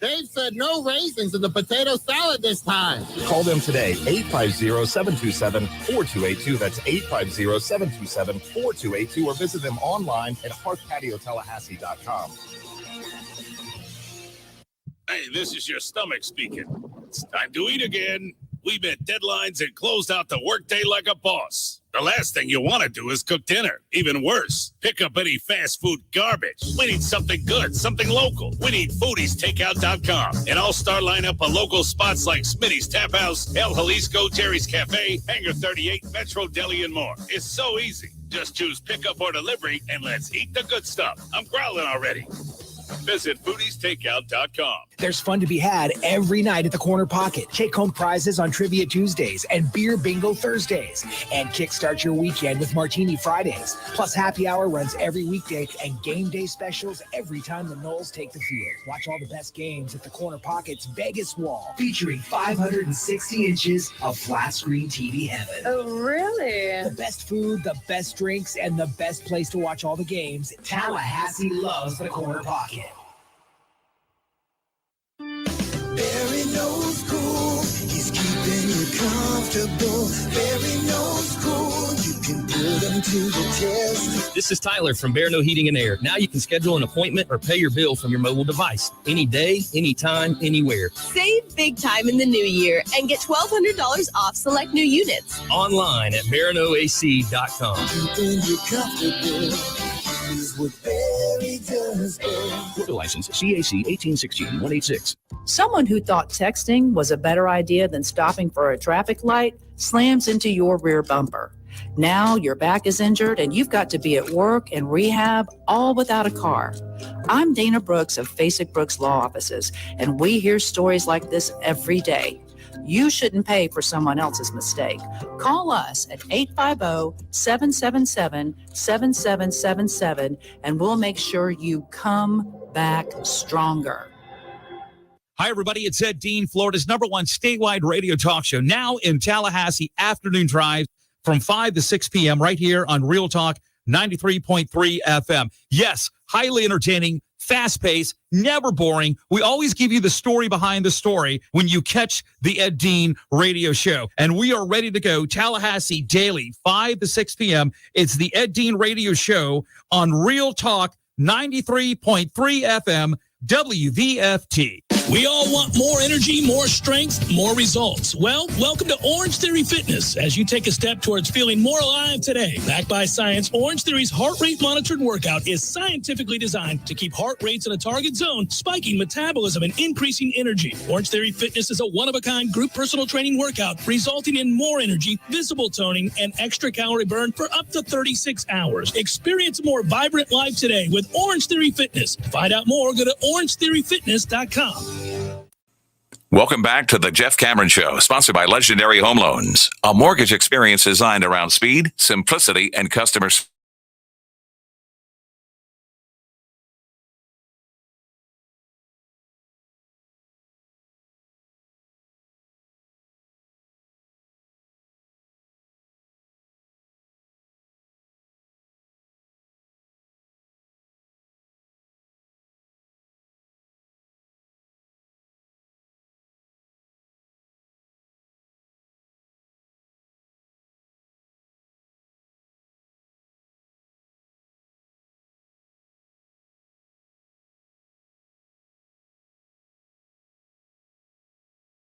Dave said no raisins in the potato salad this time. Call them today, 850-727-4282. That's 850-727-4282, or visit them online at hearthpatiotallahassee.com. Hey, this is your stomach speaking. It's time to eat again. We met deadlines and closed out the workday like a boss. The last thing you want to do is cook dinner. Even worse, pick up any fast food garbage. We need something good, something local. We need foodiestakeout.com. An all-star lineup of local spots like Smitty's Tap House, El Jalisco, Terry's Cafe, Hangar 38, Metro Deli, and more. It's so easy. Just choose pickup or delivery, and let's eat the good stuff. I'm growling already. Visit foodiestakeout.com. There's fun to be had every night at the Corner Pocket. Take home prizes on Trivia Tuesdays and Beer Bingo Thursdays. And kickstart your weekend with Martini Fridays. Plus, happy hour runs every weekday and game day specials every time the Noles take the field. Watch all the best games at the Corner Pocket's Vegas wall, featuring 560 inches of flat screen TV heaven. Oh, really? The best food, the best drinks, and the best place to watch all the games. Tallahassee loves the Corner Pocket. Barry knows cool. He's keeping you comfortable. Barry knows cool. You can put him to the test. This is Tyler from Bear No Heating and Air. Now you can schedule an appointment or pay your bill from your mobile device. Any day, anytime, anywhere. Save big time in the new year and get $1,200 off select new units. Online at BearNoAC.com. Keeping you comfortable is what Barry does. Florida license CAC 1816-186. Someone who thought texting was a better idea than stopping for a traffic light slams into your rear bumper. Now your back is injured and you've got to be at work and rehab, all without a car. I'm Dana Brooks of Basic Brooks Law Offices, and we hear stories like this every day. You shouldn't pay for someone else's mistake. Call us at 850-777-7777, and we'll make sure you come back stronger. Hi, everybody. It's Ed Dean, Florida's #1 statewide radio talk show, now in Tallahassee afternoon drives from 5 to 6 p.m. right here on Real Talk 93.3 FM. Yes, highly entertaining, fast-paced, never boring. We always give you the story behind the story when you catch the Ed Dean radio show. And we are ready to go Tallahassee daily, 5 to 6 p.m. It's the Ed Dean radio show on Real Talk 93.3 FM WVFT. We all want more energy, more strength, more results. Well, welcome to Orange Theory Fitness as you take a step towards feeling more alive today. Backed by science, Orange Theory's heart rate monitored workout is scientifically designed to keep heart rates in a target zone, spiking metabolism and increasing energy. Orange Theory Fitness is a one-of-a-kind group personal training workout resulting in more energy, visible toning, and extra calorie burn for up to 36 hours. Experience a more vibrant life today with Orange Theory Fitness. To find out more, go to orangetheoryfitness.com. Welcome back to the Jeff Cameron Show, sponsored by Legendary Home Loans, a mortgage experience designed around speed, simplicity, and customer service.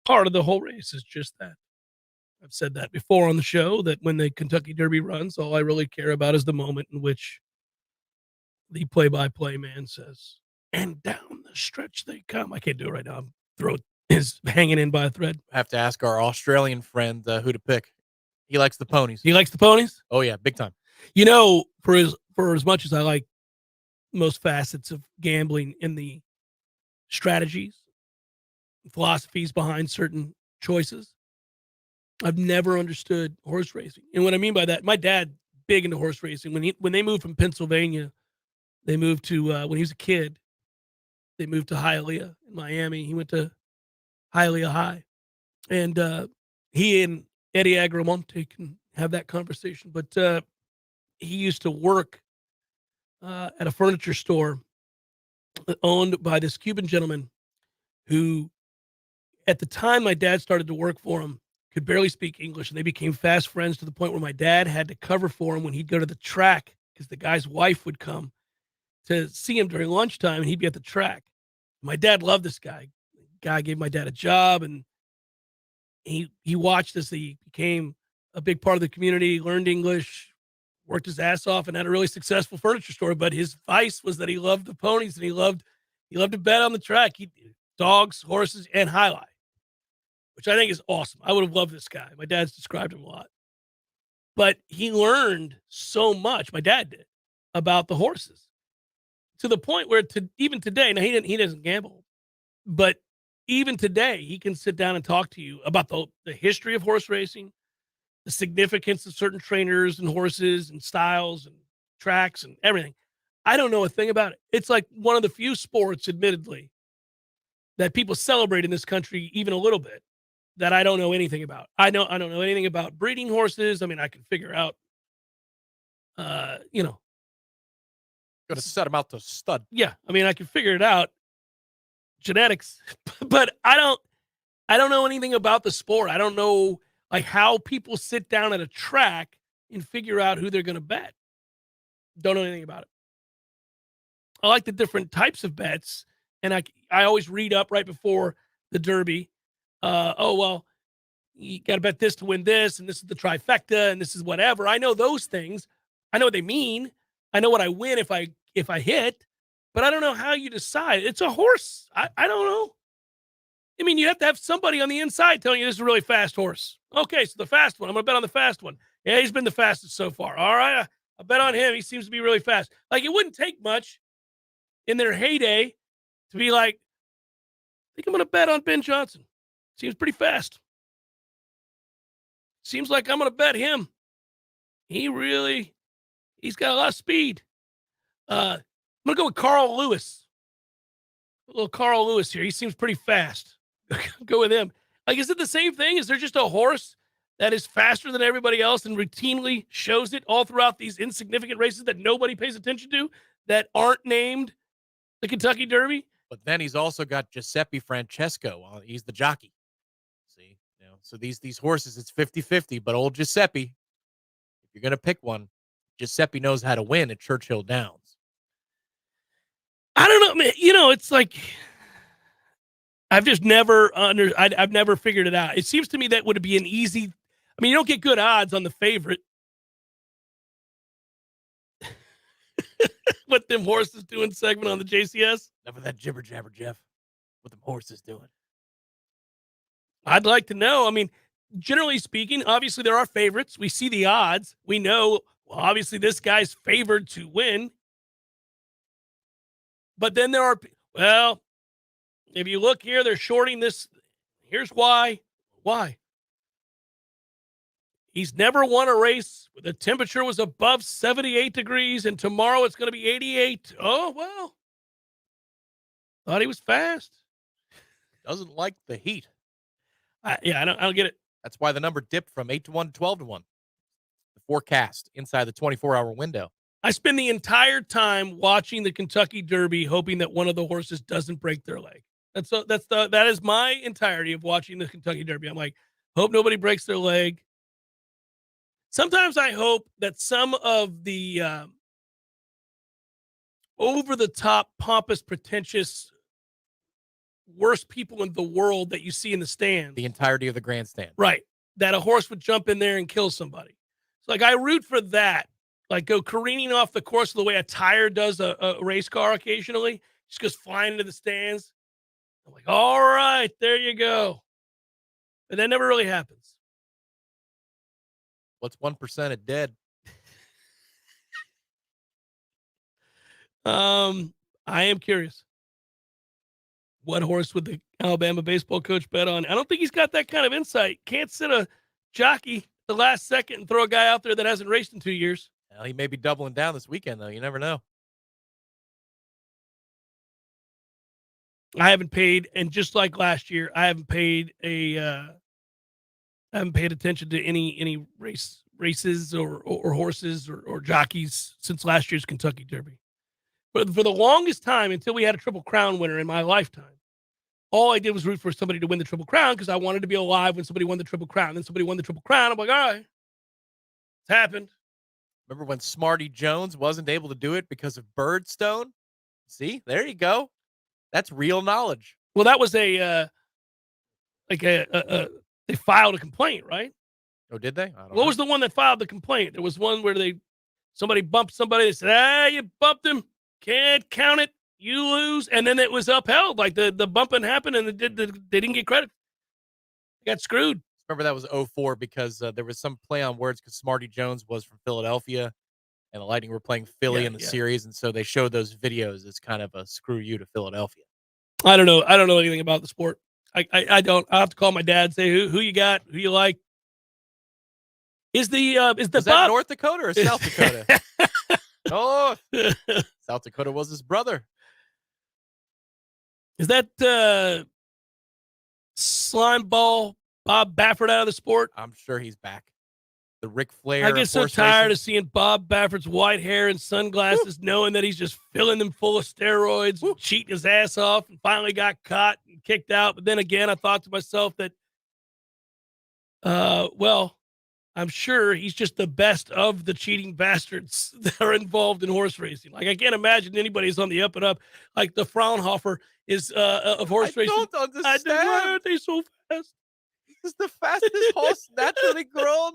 Part of the whole race is just that. I've said that before on the show, that when the Kentucky Derby runs, all I really care about is the moment in which the play-by-play man says, "And down the stretch they come." I can't do it right now. My throat is hanging in by a thread. I have to ask our Australian friend who to pick. He likes the ponies. He likes the ponies? Oh, yeah, big time. You know, for as much as I like most facets of gambling in the strategies, philosophies behind certain choices, I've never understood horse racing. And what I mean by that, my dad, big into horse racing. When they moved from Pennsylvania, they moved to, when he was a kid, they moved to Hialeah in Miami. He went to Hialeah High. And he and Eddie Agramonte can have that conversation. But he used to work at a furniture store owned by this Cuban gentleman who, at the time my dad started to work for him, could barely speak English, and they became fast friends to the point where my dad had to cover for him when he'd go to the track because the guy's wife would come to see him during lunchtime, and he'd be at the track. My dad loved this guy. The guy gave my dad a job, and he watched as he became a big part of the community, learned English, worked his ass off, and had a really successful furniture store. But his vice was that he loved the ponies, and he loved to bet on the track. Dogs, horses, and highlight, which I think is awesome. I would have loved this guy. My dad's described him a lot. But he learned so much, my dad did, about the horses, to the point where even today, now he doesn't gamble, but even today, he can sit down and talk to you about the history of horse racing, the significance of certain trainers and horses and styles and tracks and everything. I don't know a thing about it. It's like one of the few sports, admittedly, that people celebrate in this country even a little bit, that I don't know anything about. I don't know anything about breeding horses. I mean, I can figure out, got to set them out to stud. Yeah, I mean, I can figure it out, genetics, but I don't know anything about the sport. I don't know like how people sit down at a track and figure out who they're going to bet. Don't know anything about it. I like the different types of bets, and I always read up right before the Derby. You got to bet this to win this, and this is the trifecta, and this is whatever. I know those things. I know what they mean. I know what I win if I hit, but I don't know how you decide. It's a horse. I don't know. I mean, you have to have somebody on the inside telling you this is a really fast horse. Okay, so the fast one. I'm going to bet on the fast one. Yeah, he's been the fastest so far. All right, I bet on him. He seems to be really fast. Like, it wouldn't take much in their heyday to be like, I think I'm going to bet on Ben Johnson. Seems pretty fast. Seems like I'm going to bet him. He's got a lot of speed. I'm going to go with Carl Lewis. A little Carl Lewis here. He seems pretty fast. Go with him. Like, is it the same thing? Is there just a horse that is faster than everybody else and routinely shows it all throughout these insignificant races that nobody pays attention to, that aren't named the Kentucky Derby? But then he's also got Giuseppe Francesco. He's the jockey. See? So these horses, it's 50-50, but old Giuseppe, if you're going to pick one, Giuseppe knows how to win at Churchill Downs. I don't know, man. It's like, I've just never I've never figured it out. It seems to me that would be an easy. I mean, you don't get good odds on the favorite. What them horses doing segment on the JCS? Enough of that jibber jabber, Jeff. What them horses doing? I'd like to know. I mean, generally speaking, obviously there are favorites. We see the odds. We know, well, obviously this guy's favored to win. But then there are, well, if you look here, they're shorting this. Here's why. Why? He's never won a race where the temperature was above 78 degrees, and tomorrow it's going to be 88. Oh, well. Thought he was fast. Doesn't like the heat. I don't get it. That's why the number dipped from 8-1 to 12-1. The forecast inside the 24-hour window. I spend the entire time watching the Kentucky Derby, hoping that one of the horses doesn't break their leg. That is my entirety of watching the Kentucky Derby. I'm like, hope nobody breaks their leg. Sometimes I hope that some of the over-the-top, pompous, pretentious, worst people in the world that you see in the stands. The entirety of the grandstand. Right. That a horse would jump in there and kill somebody. So, like, I root for that. Like, go careening off the course the way a tire does a race car occasionally. Just goes flying into the stands. I'm like, all right, there you go. But that never really happens. What's 1% of dead? I am curious. What horse would the Alabama baseball coach bet on? I don't think he's got that kind of insight. Can't sit a jockey the last second and throw a guy out there that hasn't raced in 2 years. Well, he may be doubling down this weekend, though. You never know. I haven't paid, and just like last year, I haven't paid attention to any races or horses or jockeys since last year's Kentucky Derby. But for the longest time, until we had a Triple Crown winner in my lifetime, all I did was root for somebody to win the Triple Crown because I wanted to be alive when somebody won the Triple Crown. Then somebody won the Triple Crown. I'm like, all right, it's happened. Remember when Smarty Jones wasn't able to do it because of Birdstone? See, there you go. That's real knowledge. Well, that was they filed a complaint, right? Oh, did they? What was the one that filed the complaint? There was one where somebody bumped somebody. They said, you bumped him. Can't count it. You lose. And then it was upheld. Like the bumping happened and they didn't get credit. They got screwed. Remember that was 04 because there was some play on words because Smarty Jones was from Philadelphia and the Lightning were playing Philly in the series. And so they showed those videos as kind of a screw you to Philadelphia. I don't know. I don't know anything about the sport. I don't. I'll have to call my dad and say, who you got? Who you like? Is that North Dakota or South Dakota? Oh, South Dakota was his brother. Is that slime ball Bob Baffert out of the sport? I'm sure he's back. The Ric Flair. I get so tired of seeing Bob Baffert's white hair and sunglasses, knowing that he's just filling them full of steroids, cheating his ass off, and finally got caught and kicked out. But then again, I thought to myself that, well, I'm sure he's just the best of the cheating bastards that are involved in horse racing. Like, I can't imagine anybody's on the up and up. Like the Fraunhofer is of horse racing. I don't understand. Why are they so fast? He's the fastest horse naturally grown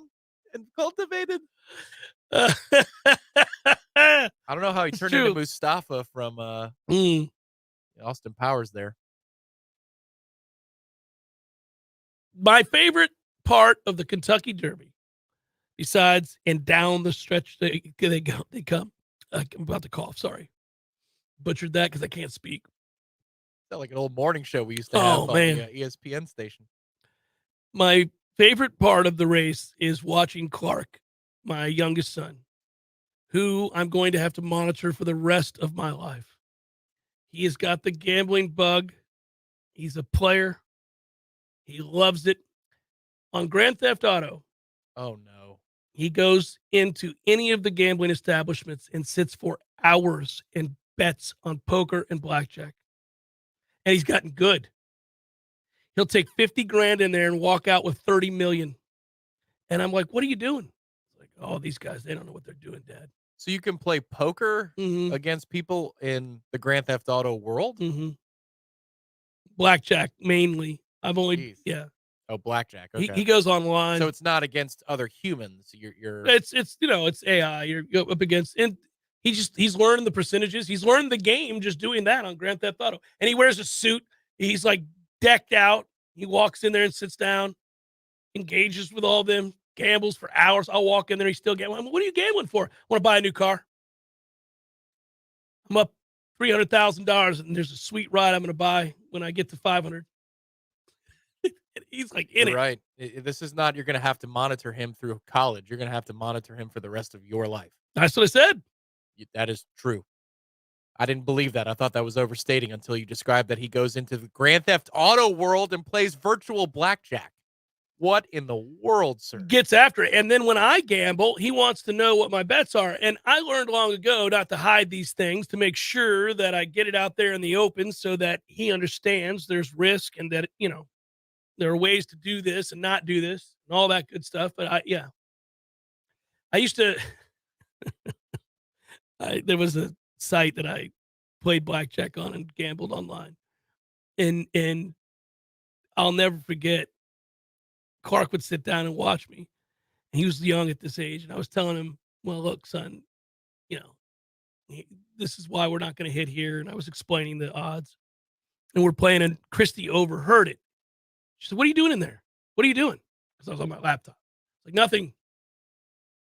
and cultivated. I don't know how he turned into Mustafa from Austin Powers there. My favorite part of the Kentucky Derby, besides and down the stretch they come. I'm about to cough. Sorry, butchered that because I can't speak. Sound like an old morning show we used to have on the ESPN station. My favorite part of the race is watching Clark, my youngest son, who I'm going to have to monitor for the rest of my life. He has got the gambling bug. He's a player. He loves it. On Grand Theft Auto, oh no, he goes into any of the gambling establishments and sits for hours and bets on poker and blackjack. And he's gotten good. He'll take 50 grand in there and walk out with 30 million. And I'm like, what are you doing? It's like, oh, these guys, they don't know what they're doing, Dad. So you can play poker against people in the Grand Theft Auto world? Blackjack mainly. I've only, Jeez. yeah. Oh, blackjack. Okay. He goes online. So it's not against other humans. You're It's it's AI. You're up against, and he's learning the percentages. He's learned the game just doing that on Grand Theft Auto. And he wears a suit. He's like decked out. He walks in there and sits down, engages with all of them, gambles for hours. I'll walk in there. He's still gambling. What are you gambling for? I want to buy a new car. I'm up $300,000, and there's a sweet ride I'm going to buy when I get to 500. He's like in You're it. right. This is not, you're going to have to monitor him through college. You're going to have to monitor him for the rest of your life. That's what I said. That is true. I didn't believe that. I thought that was overstating until you described that he goes into the Grand Theft Auto world and plays virtual blackjack. What in the world, sir? Gets after it. And then when I gamble, he wants to know what my bets are. And I learned long ago not to hide these things, to make sure that I get it out there in the open so that he understands there's risk and that, there are ways to do this and not do this and all that good stuff. But I used to, there was a site that I played blackjack on and gambled online. And I'll never forget, Clark would sit down and watch me. He was young at this age. And I was telling him, well, look, son, this is why we're not going to hit here. And I was explaining the odds. And we're playing, and Christy overheard it. She said, what are you doing in there? What are you doing? Because I was on my laptop. Like, nothing.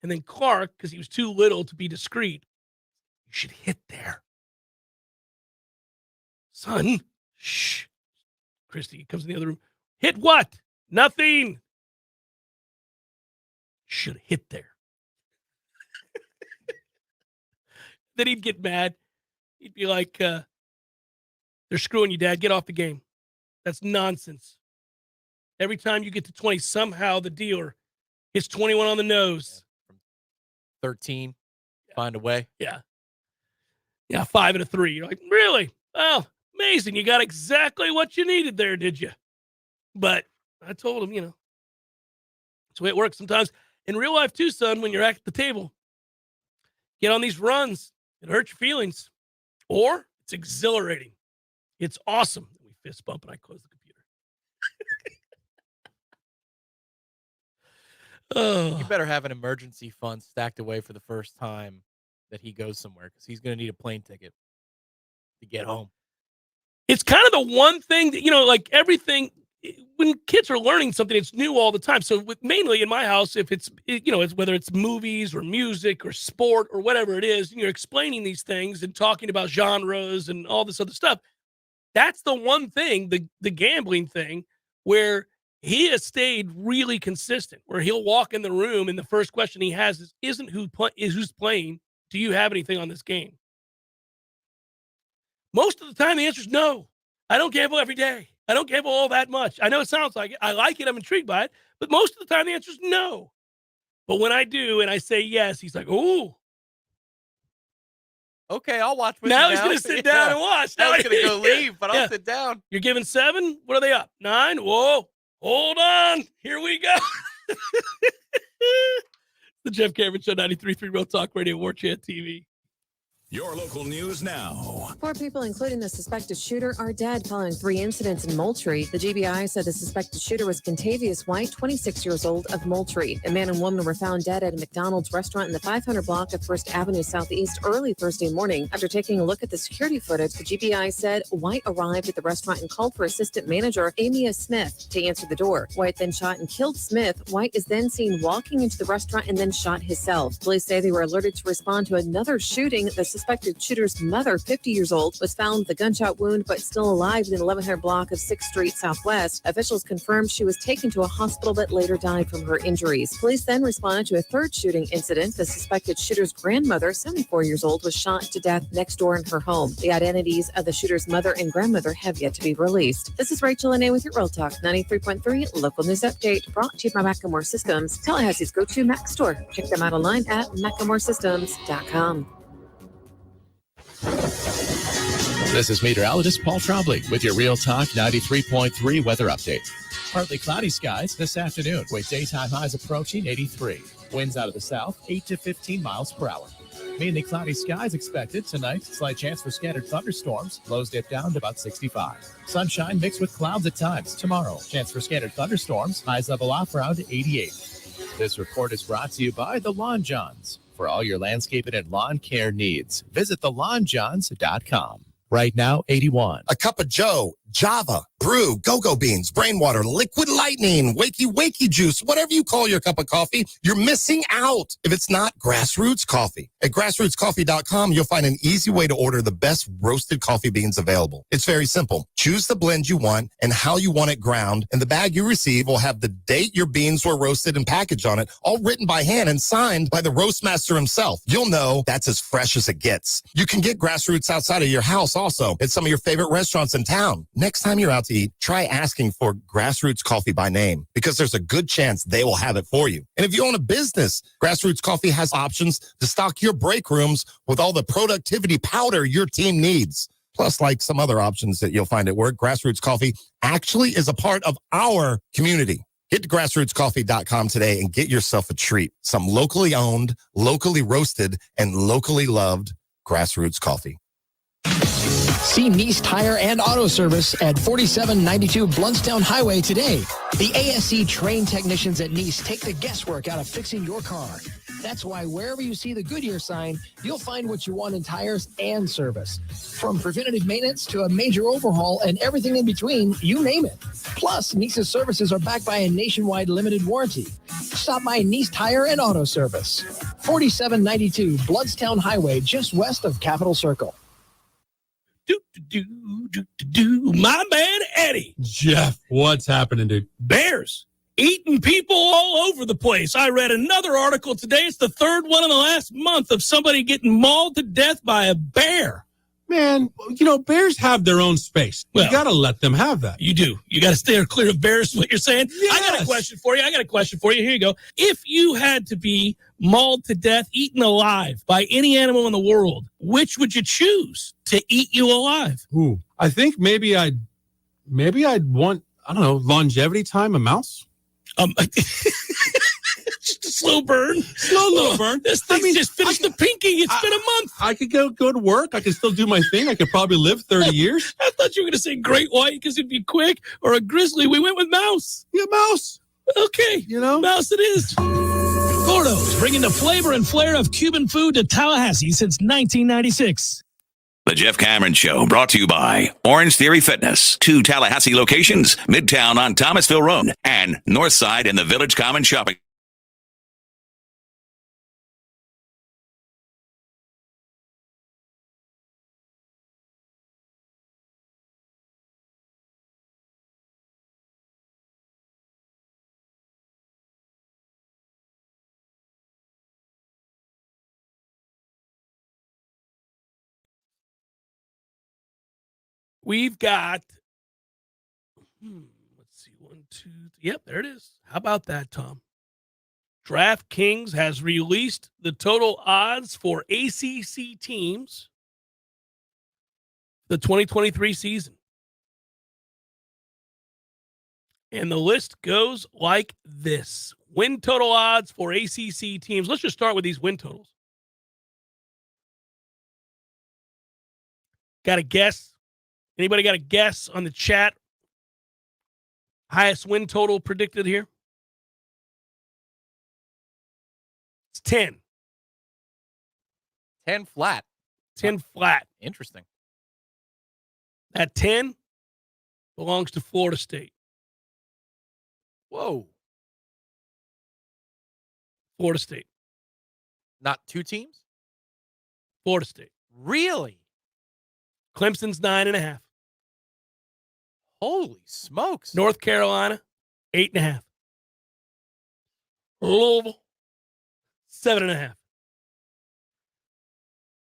And then Clark, because he was too little to be discreet, you should hit there. Son, shh. Christy comes in the other room. Hit what? Nothing. Should hit there. Then he'd get mad. He'd be like, they're screwing you, Dad. Get off the game. That's nonsense. Every time you get to 20, somehow the dealer hits 21 on the nose. 13, find a way. Yeah. 5 and a 3. You're like, really? Oh, amazing. You got exactly what you needed there, did you? But I told him, that's the way it works sometimes. In real life too, son, when you're at the table, get on these runs. It hurts your feelings. Or it's exhilarating. It's awesome. We fist bump and I close the computer. You better have an emergency fund stacked away for the first time that he goes somewhere, because he's going to need a plane ticket to get home. It's kind of the one thing that, like everything, when kids are learning something, it's new all the time. So mainly in my house, if it's, it's whether it's movies or music or sport or whatever it is, you're explaining these things and talking about genres and all this other stuff. That's the one thing, the gambling thing, where he has stayed really consistent, where he'll walk in the room and the first question he has isn't who's playing. Do you have anything on this game? Most of the time, the answer is no. I don't gamble every day. I don't gamble all that much. I know it sounds like it. I like it. I'm intrigued by it. But most of the time, the answer is no. But when I do and I say yes, he's like, ooh. Okay, I'll watch with now you. He's going to sit down and watch. I was going to go leave, but I'll sit down. You're giving 7? What are they up? 9? Whoa. Hold on. Here we go. The Jeff Cameron Show, 93.3 Real Talk Radio, Warchant TV. Your local news now. 4 people, including the suspected shooter, are dead following 3 incidents in Moultrie. The GBI said the suspected shooter was Contavious White, 26 years old, of Moultrie. A man and woman were found dead at a McDonald's restaurant in the 500 block of First Avenue Southeast early Thursday morning. After taking a look at the security footage, the GBI said White arrived at the restaurant and called for assistant manager Amia Smith to answer the door. White then shot and killed Smith. White is then seen walking into the restaurant and then shot himself. Police say they were alerted to respond to another shooting. The suspected shooter's mother, 50 years old, was found with a gunshot wound but still alive in the 1100 block of 6th Street Southwest. Officials confirmed she was taken to a hospital but later died from her injuries. Police then responded to a 3rd shooting incident. The suspected shooter's grandmother, 74 years old, was shot to death next door in her home. The identities of the shooter's mother and grandmother have yet to be released. This is Rachel Lene with your Real Talk 93.3 local news update, brought to you by Macklemore Systems, Tallahassee's go-to Mac store. Check them out online at MacklemoreSystems.com. This is meteorologist Paul Trombley with your Real Talk 93.3 weather update. Partly cloudy skies this afternoon with daytime highs approaching 83. Winds out of the south, 8 to 15 miles per hour. Mainly cloudy skies expected tonight. Slight chance for scattered thunderstorms. Lows dip down to about 65. Sunshine mixed with clouds at times. Tomorrow, chance for scattered thunderstorms. Highs level off around 88. This report is brought to you by the Lawn Johns. For all your landscaping and lawn care needs, visit thelawnjohns.com. Right now, 81. A cup of Joe, Java, brew, go-go beans, brain water, liquid lightning, wakey juice, whatever you call your cup of coffee, you're missing out if it's not Grassroots Coffee. At grassrootscoffee.com, you'll find an easy way to order the best roasted coffee beans available. It's very simple. Choose the blend you want and how you want it ground, and the bag you receive will have the date your beans were roasted and packaged on it, all written by hand and signed by the roast master himself. You'll know that's as fresh as it gets. You can get Grassroots outside of your house also at some of your favorite restaurants in town. Next time you're out to eat, try asking for Grassroots Coffee by name, because there's a good chance they will have it for you. And if you own a business, Grassroots Coffee has options to stock your break rooms with all the productivity powder your team needs. Plus, like some other options that you'll find at work, Grassroots Coffee actually is a part of our community. Get to grassrootscoffee.com today and get yourself a treat. Some locally owned, locally roasted, and locally loved Grassroots Coffee. See Nice Tire and Auto Service at 4792 Bluntstown Highway today. The ASC trained technicians at Nice take the guesswork out of fixing your car. That's why wherever you see the Goodyear sign, you'll find what you want in tires and service. From preventative maintenance to a major overhaul and everything in between, you name it. Plus, Nice's services are backed by a nationwide limited warranty. Stop by Nice Tire and Auto Service. 4792 Bluntstown Highway, just west of Capitol Circle. My man Eddie. Jeff, what's happening, dude? Bears eating people all over the place. I read another article today. It's the third one in the last month of somebody getting mauled to death by a bear. Man, you know, bears have their own space. You got to let them have that. You do. You got to stay clear of bears, is what you're saying? Yes. I got a question for you. Here you go. If you had to be mauled to death, eaten alive by any animal in the world, which would you choose to eat you alive? Ooh, I think maybe I'd want, I don't know, longevity time, a mouse. Just a slow burn. Slow burn. This thing just finished the pinky. It's been a month. I could go to work. I could still do my thing. I could probably live 30 years. I thought you were going to say great white because it'd be quick, or a grizzly. We went with mouse. Yeah, mouse. Okay. You know? Mouse it is. Gordo's, bringing the flavor and flair of Cuban food to Tallahassee since 1996. The Jeff Cameron Show, brought to you by Orange Theory Fitness. 2 Tallahassee locations, Midtown on Thomasville Road and Northside in the Village Common Shopping. We've got, let's see, 1, 2, 3. Yep, there it is. How about that, Tom? DraftKings has released the total odds for ACC teams the 2023 season. And the list goes like this. Win total odds for ACC teams. Let's just start with these win totals. Got a guess? Anybody got a guess on the chat? Highest win total predicted here? It's 10. 10 flat. 10 flat. Interesting. That 10 belongs to Florida State. Whoa. Florida State. Not 2 teams? Florida State. Really? Clemson's 9.5. Holy smokes. North Carolina, 8.5. Louisville, 7.5.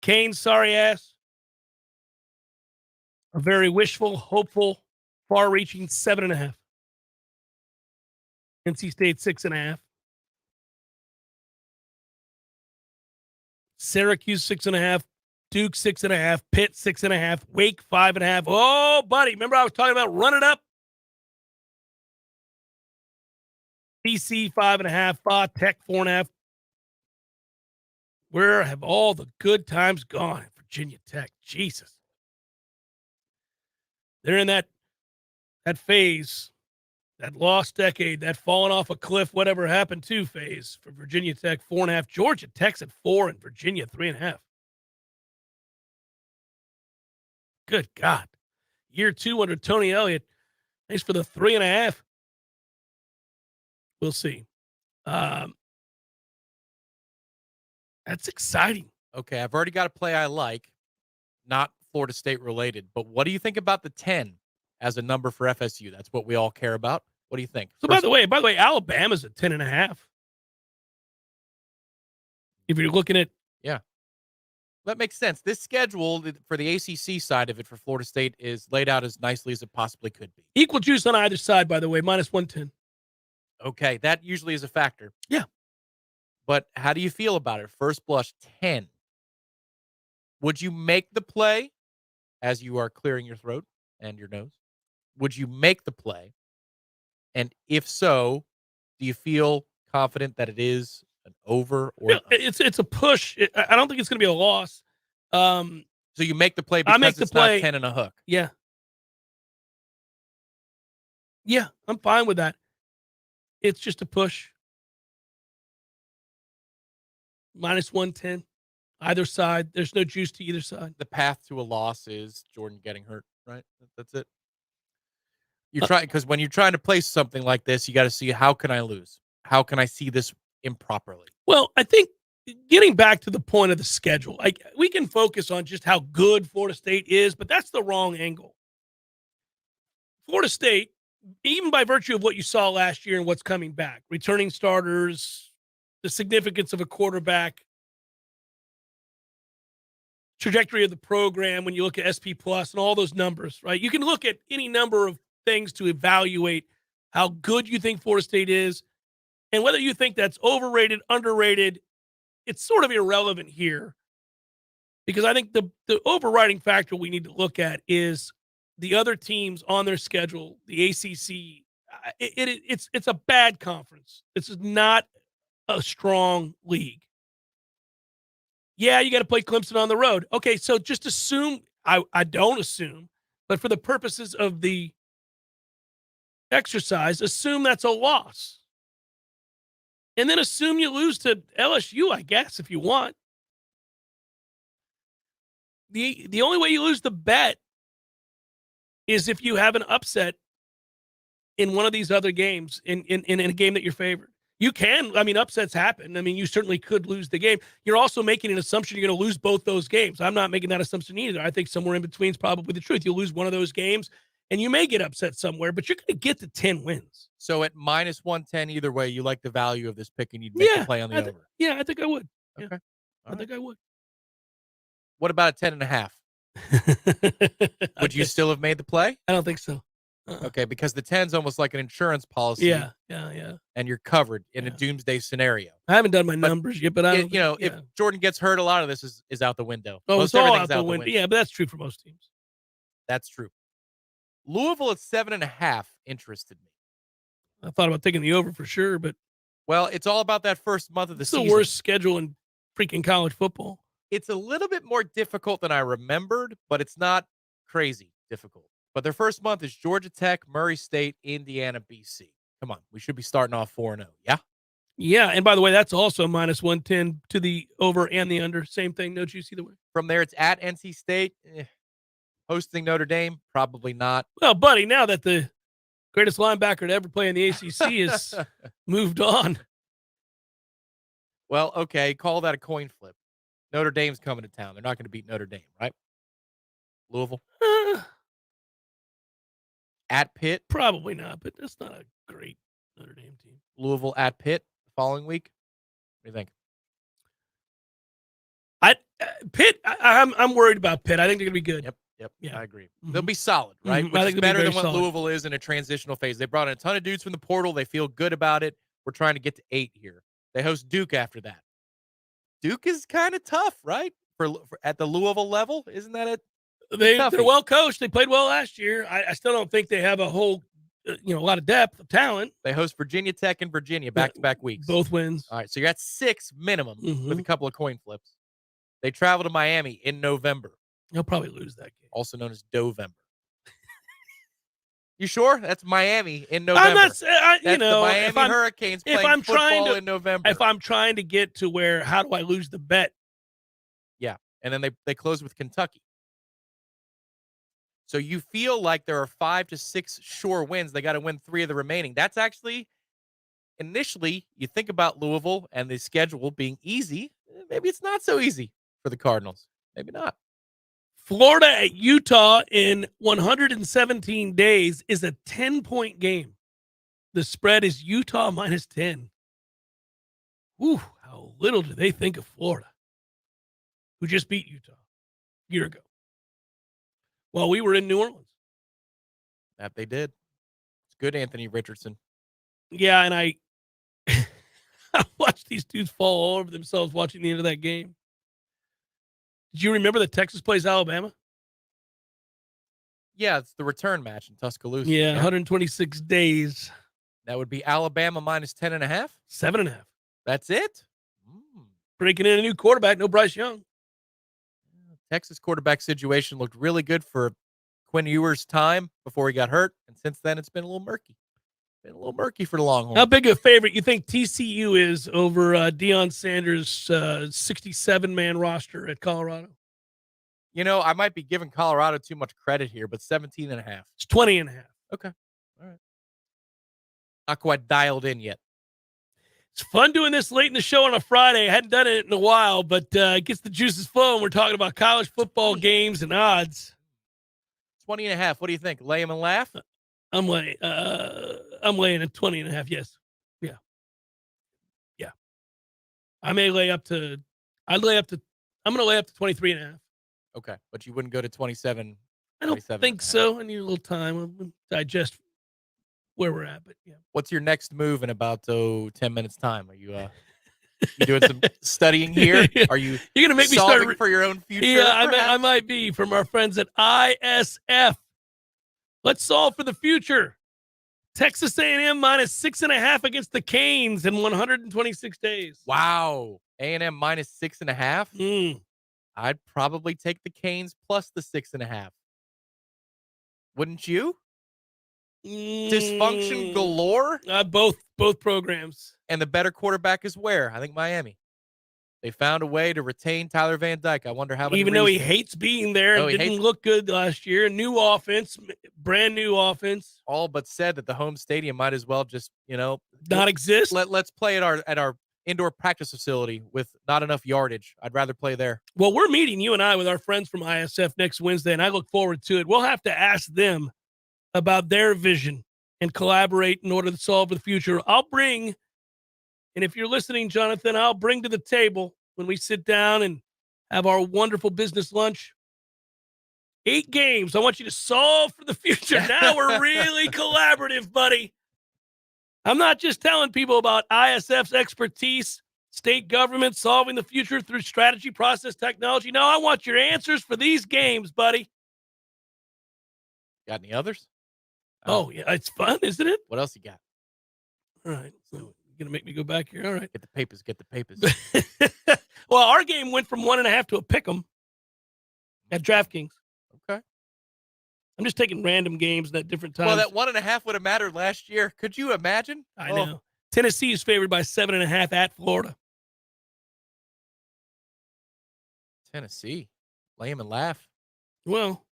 Kane's sorry ass. A very wishful, hopeful, far-reaching 7.5. NC State, 6.5. Syracuse, 6.5. Duke, 6.5. Pitt, 6.5. Wake, 5.5. Oh, buddy, remember I was talking about run it up? BC, 5.5. Tech, 4.5. Where have all the good times gone at Virginia Tech? Jesus. They're in that phase, that lost decade, that falling off a cliff, whatever happened to phase for Virginia Tech, 4.5. Georgia Tech's at 4 and Virginia 3.5. Good God. Year 2 under Tony Elliott. Thanks for the 3.5. We'll see. That's exciting. Okay, I've already got a play I like, not Florida State related, but what do you think about the 10 as a number for FSU? That's what we all care about. What do you think? So by the way, Alabama's at 10.5. If you're looking at, yeah, that makes sense. This schedule for the ACC side of it for Florida State is laid out as nicely as it possibly could be. Equal juice on either side, by the way, minus 110. Okay, that usually is a factor. Yeah. But how do you feel about it? First blush, 10. Would you make the play as you are clearing your throat and your nose? Would you make the play? And if so, do you feel confident that it is an over or it's a push? I don't think it's going to be a loss. So you make the play because it's not 10 and a hook. Yeah. Yeah, I'm fine with that. It's just a push. Minus 110. Either side. There's no juice to either side. The path to a loss is Jordan getting hurt, right? That's it. You try because when you're trying to place something like this, you got to see, how can I lose? How can I see this improperly? Well, I think getting back to the point of the schedule, like, we can focus on just how good Florida State is, but that's the wrong angle. Florida State, even by virtue of what you saw last year and what's coming back, returning starters, the significance of a quarterback, trajectory of the program, when you look at SP Plus and all those numbers, right? You can look at any number of things to evaluate how good you think Florida State is, and whether you think that's overrated, underrated. It's sort of irrelevant here, because I think the overriding factor we need to look at is the other teams on their schedule, the ACC. It's a bad conference. This is not a strong league. Yeah, you got to play Clemson on the road. Okay, so just assume, I don't assume, but for the purposes of the exercise, assume that's a loss. And then assume you lose to LSU, I guess, if you want. The only way you lose the bet is if you have an upset in one of these other games, in a game that you're favored. You can, upsets happen. You certainly could lose the game. You're also making an assumption you're going to lose both those games. I'm not making that assumption either. I think somewhere in between is probably the truth. You'll lose one of those games, and you may get upset somewhere, but you're going to get to 10 wins. So at minus 110, either way, you like the value of this pick, and you'd make the play on the over. Yeah, I think I would. Okay. Yeah. I think I would. What about a 10 and a half? Would you still have made the play? I don't think so. Okay, because the 10's almost like an insurance policy. Yeah. And you're covered in a doomsday scenario. I haven't done my numbers yet, but if Jordan gets hurt, a lot of this is out the window. Oh, it's all out the window. Yeah, but that's true for most teams. That's true. Louisville at 7.5 interested me. I thought about taking the over for sure, but it's all about that first month of the season. It's the worst schedule in freaking college football. It's a little bit more difficult than I remembered, but it's not crazy difficult. But their first month is Georgia Tech, Murray State, Indiana, BC. Come on, we should be starting off 4-0. Yeah? Yeah, and by the way, that's also minus 110 to the over and the under. Same thing, no juice either way. From there, it's at NC State. Hosting Notre Dame, probably not. Well, buddy, now that the greatest linebacker to ever play in the ACC is moved on. Well, okay, call that a coin flip. Notre Dame's coming to town. They're not going to beat Notre Dame, right? Louisville? At Pitt? Probably not, but that's not a great Notre Dame team. Louisville at Pitt the following week? What do you think? Pitt, I'm worried about Pitt. I think they're going to be good. Yep, Yeah. I agree. They'll be solid, right? Mm-hmm. Which is better than what Louisville is in a transitional phase. They brought in a ton of dudes from the portal. They feel good about it. We're trying to get to 8 here. They host Duke after that. Duke is kind of tough, right? For at the Louisville level, isn't that it? They're well coached. They played well last year. I still don't think they have a whole a lot of depth of talent. They host Virginia Tech and Virginia back-to-back weeks. Both wins. All right, so you're at 6 minimum with a couple of coin flips. They travel to Miami in November. They'll probably lose that game. Also known as Dovember. You sure? That's Miami in November. I'm not. That's the Miami if I'm, Hurricanes if playing I'm trying football to, in November. If I'm trying to get to where, how do I lose the bet? Yeah, and then they close with Kentucky. So you feel like there are 5 to 6 sure wins. They got to win 3 of the remaining. That's actually, initially, you think about Louisville and the schedule being easy. Maybe it's not so easy for the Cardinals. Maybe not. Florida at Utah in 117 days is a 10-point game. The spread is Utah minus 10. Ooh, how little do they think of Florida, who just beat Utah a year ago while we were in New Orleans. That they did. It's good, Anthony Richardson. Yeah, and I watched these dudes fall all over themselves watching the end of that game. Did you remember that Texas plays Alabama? Yeah, it's the return match in Tuscaloosa. Yeah, 126 days. That would be Alabama minus 10.5? 7.5. That's it? Breaking in a new quarterback, no Bryce Young. Texas quarterback situation looked really good for Quinn Ewers' time before he got hurt, and since then it's been a little murky. Been a little murky for the Longhorns. How big a favorite you think TCU is over Deion Sanders' 67-man roster at Colorado? You know, I might be giving Colorado too much credit here, but 17.5. It's 20.5. Okay. All right. Not quite dialed in yet. It's fun doing this late in the show on a Friday. I hadn't done it in a while, but it gets the juices flowing. We're talking about college football games and odds. 20.5. What do you think? Lay them and laugh? I'm laying at 20.5. Yes. Yeah. Yeah. I'm going to lay up to 23.5. Okay. But you wouldn't go to 27. I don't think so. I need a little time to digest where we're at, but yeah. What's your next move in about 10 minutes time? Are you you doing some studying here? Are you You're going to make me solving start for your own future? Yeah, I might be, from our friends at ISF. Let's solve for the future. Texas A&M minus 6.5 against the Canes in 126 days. Wow. A&M minus 6.5? I'd probably take the Canes plus the 6.5. Wouldn't you? Dysfunction galore? Both programs. And the better quarterback is where? I think Miami. They found a way to retain Tyler Van Dyke. I wonder how many Even though he hates being there and didn't look good last year. New offense, brand new offense. All but said that the home stadium might as well just, not exist. Let's play at our indoor practice facility with not enough yardage. I'd rather play there. Well, we're meeting, you and I, with our friends from ISF next Wednesday, and I look forward to it. We'll have to ask them about their vision and collaborate in order to solve the future. I'll bring, and if you're listening, Jonathan, I'll bring to the table when we sit down and have our wonderful business lunch, 8 games. I want you to solve for the future. Now we're really collaborative, buddy. I'm not just telling people about ISF's expertise, state government solving the future through strategy, process, technology. No, I want your answers for these games, buddy. Got any others? Oh, yeah, it's fun, isn't it? What else you got? All right, so you're going to make me go back here? All right. Get the papers. Well, our game went from 1.5 to a pick'em at DraftKings. Okay. I'm just taking random games at different times. Well, that 1.5 would have mattered last year. Could you imagine? I know. Tennessee is favored by 7.5 at Florida. Tennessee. Lay him and laugh. Well,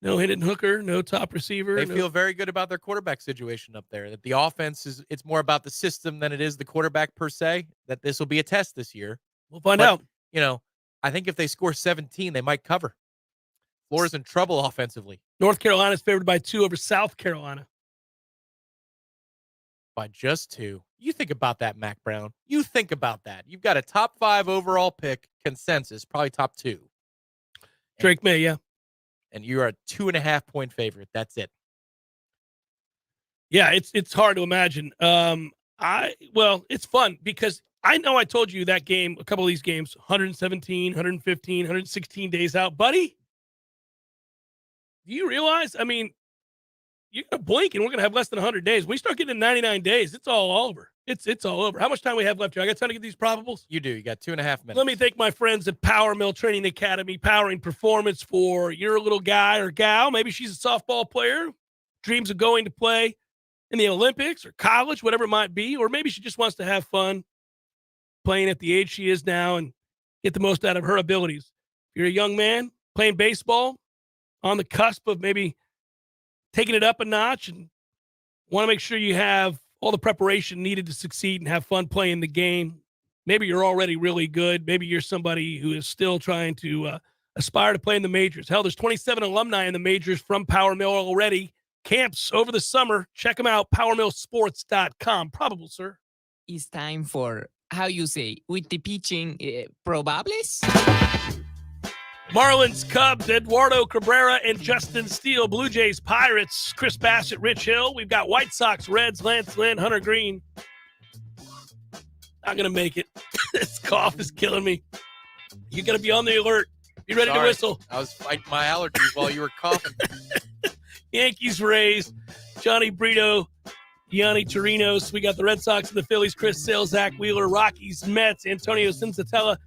no hidden hooker, no top receiver. They feel very good about their quarterback situation up there. That the offense it's more about the system than it is the quarterback per se. That this will be a test this year. We'll find out. I think if they score 17, they might cover. Florida's in trouble offensively. North Carolina is favored by 2 over South Carolina. By just 2. You think about that, Mac Brown. You think about that. You've got a top 5 overall pick consensus, probably top 2. Drake May, yeah. And you're a 2.5-point favorite. That's it. Yeah, it's hard to imagine. It's fun because I know I told you that game, a couple of these games, 117, 115, 116 days out. Buddy, do you realize? I mean, you're going to blink and we're going to have less than 100 days. When we start getting to 99 days, it's all over. It's all over. How much time we have left here? I got time to get these probables? You do. You got 2.5 minutes. Let me thank my friends at Power Mill Training Academy, powering performance for your little guy or gal. Maybe she's a softball player, dreams of going to play in the Olympics or college, whatever it might be. Or maybe she just wants to have fun playing at the age she is now and get the most out of her abilities. If you're a young man playing baseball, on the cusp of maybe taking it up a notch and want to make sure you have all the preparation needed to succeed and have fun playing the game. Maybe you're already really good. Maybe you're somebody who is still trying to aspire to play in the majors. Hell, there's 27 alumni in the majors from Power Mill already. Camps over the summer. Check them out, powermillsports.com. Probable, sir. It's time for, how you say, with the pitching, probables? Marlins, Cubs, Eduardo Cabrera, and Justin Steele. Blue Jays, Pirates, Chris Bassett, Rich Hill. We've got White Sox, Reds, Lance Lynn, Hunter Green. Not going to make it. This cough is killing me. You're going to be on the alert. Be ready to whistle. I was fighting my allergies while you were coughing. Yankees, Rays, Johnny Brito, Gianni Torinos. We got the Red Sox and the Phillies, Chris Sale, Zach Wheeler, Rockies, Mets, Antonio Cincinnati,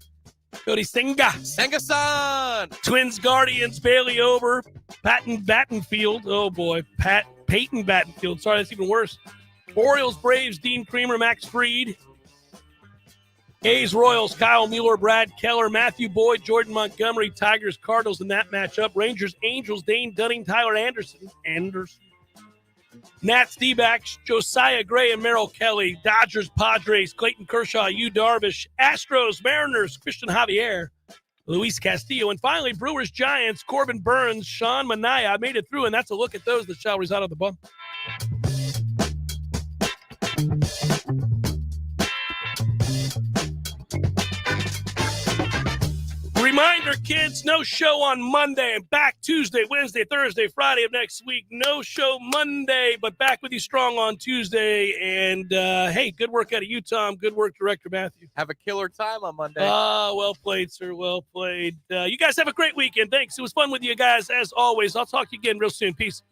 Cody Senga-san. Twins, Guardians, Bailey Ober, Peyton Battenfield. Oh, boy. Peyton Battenfield. Sorry, that's even worse. Orioles, Braves, Dean Creamer, Max Fried. A's, Royals, Kyle Mueller, Brad Keller, Matthew Boyd, Jordan Montgomery, Tigers, Cardinals in that matchup. Rangers, Angels, Dane Dunning, Tyler Anderson. Nats, D-backs, Josiah Gray and Merrill Kelly. Dodgers, Padres, Clayton Kershaw, Yu Darvish. Astros, Mariners, Christian Javier, Luis Castillo. And finally, Brewers, Giants, Corbin Burns, Sean Manaea. I made it through, and that's a look at those that shall reside on the bump. Reminder, kids, no show on Monday. And back Tuesday, Wednesday, Thursday, Friday of next week. No show Monday, but back with you strong on Tuesday. And, hey, good work out of you, Tom. Good work, Director Matthew. Have a killer time on Monday. Well played, sir. Well played. You guys have a great weekend. Thanks. It was fun with you guys, as always. I'll talk to you again real soon. Peace.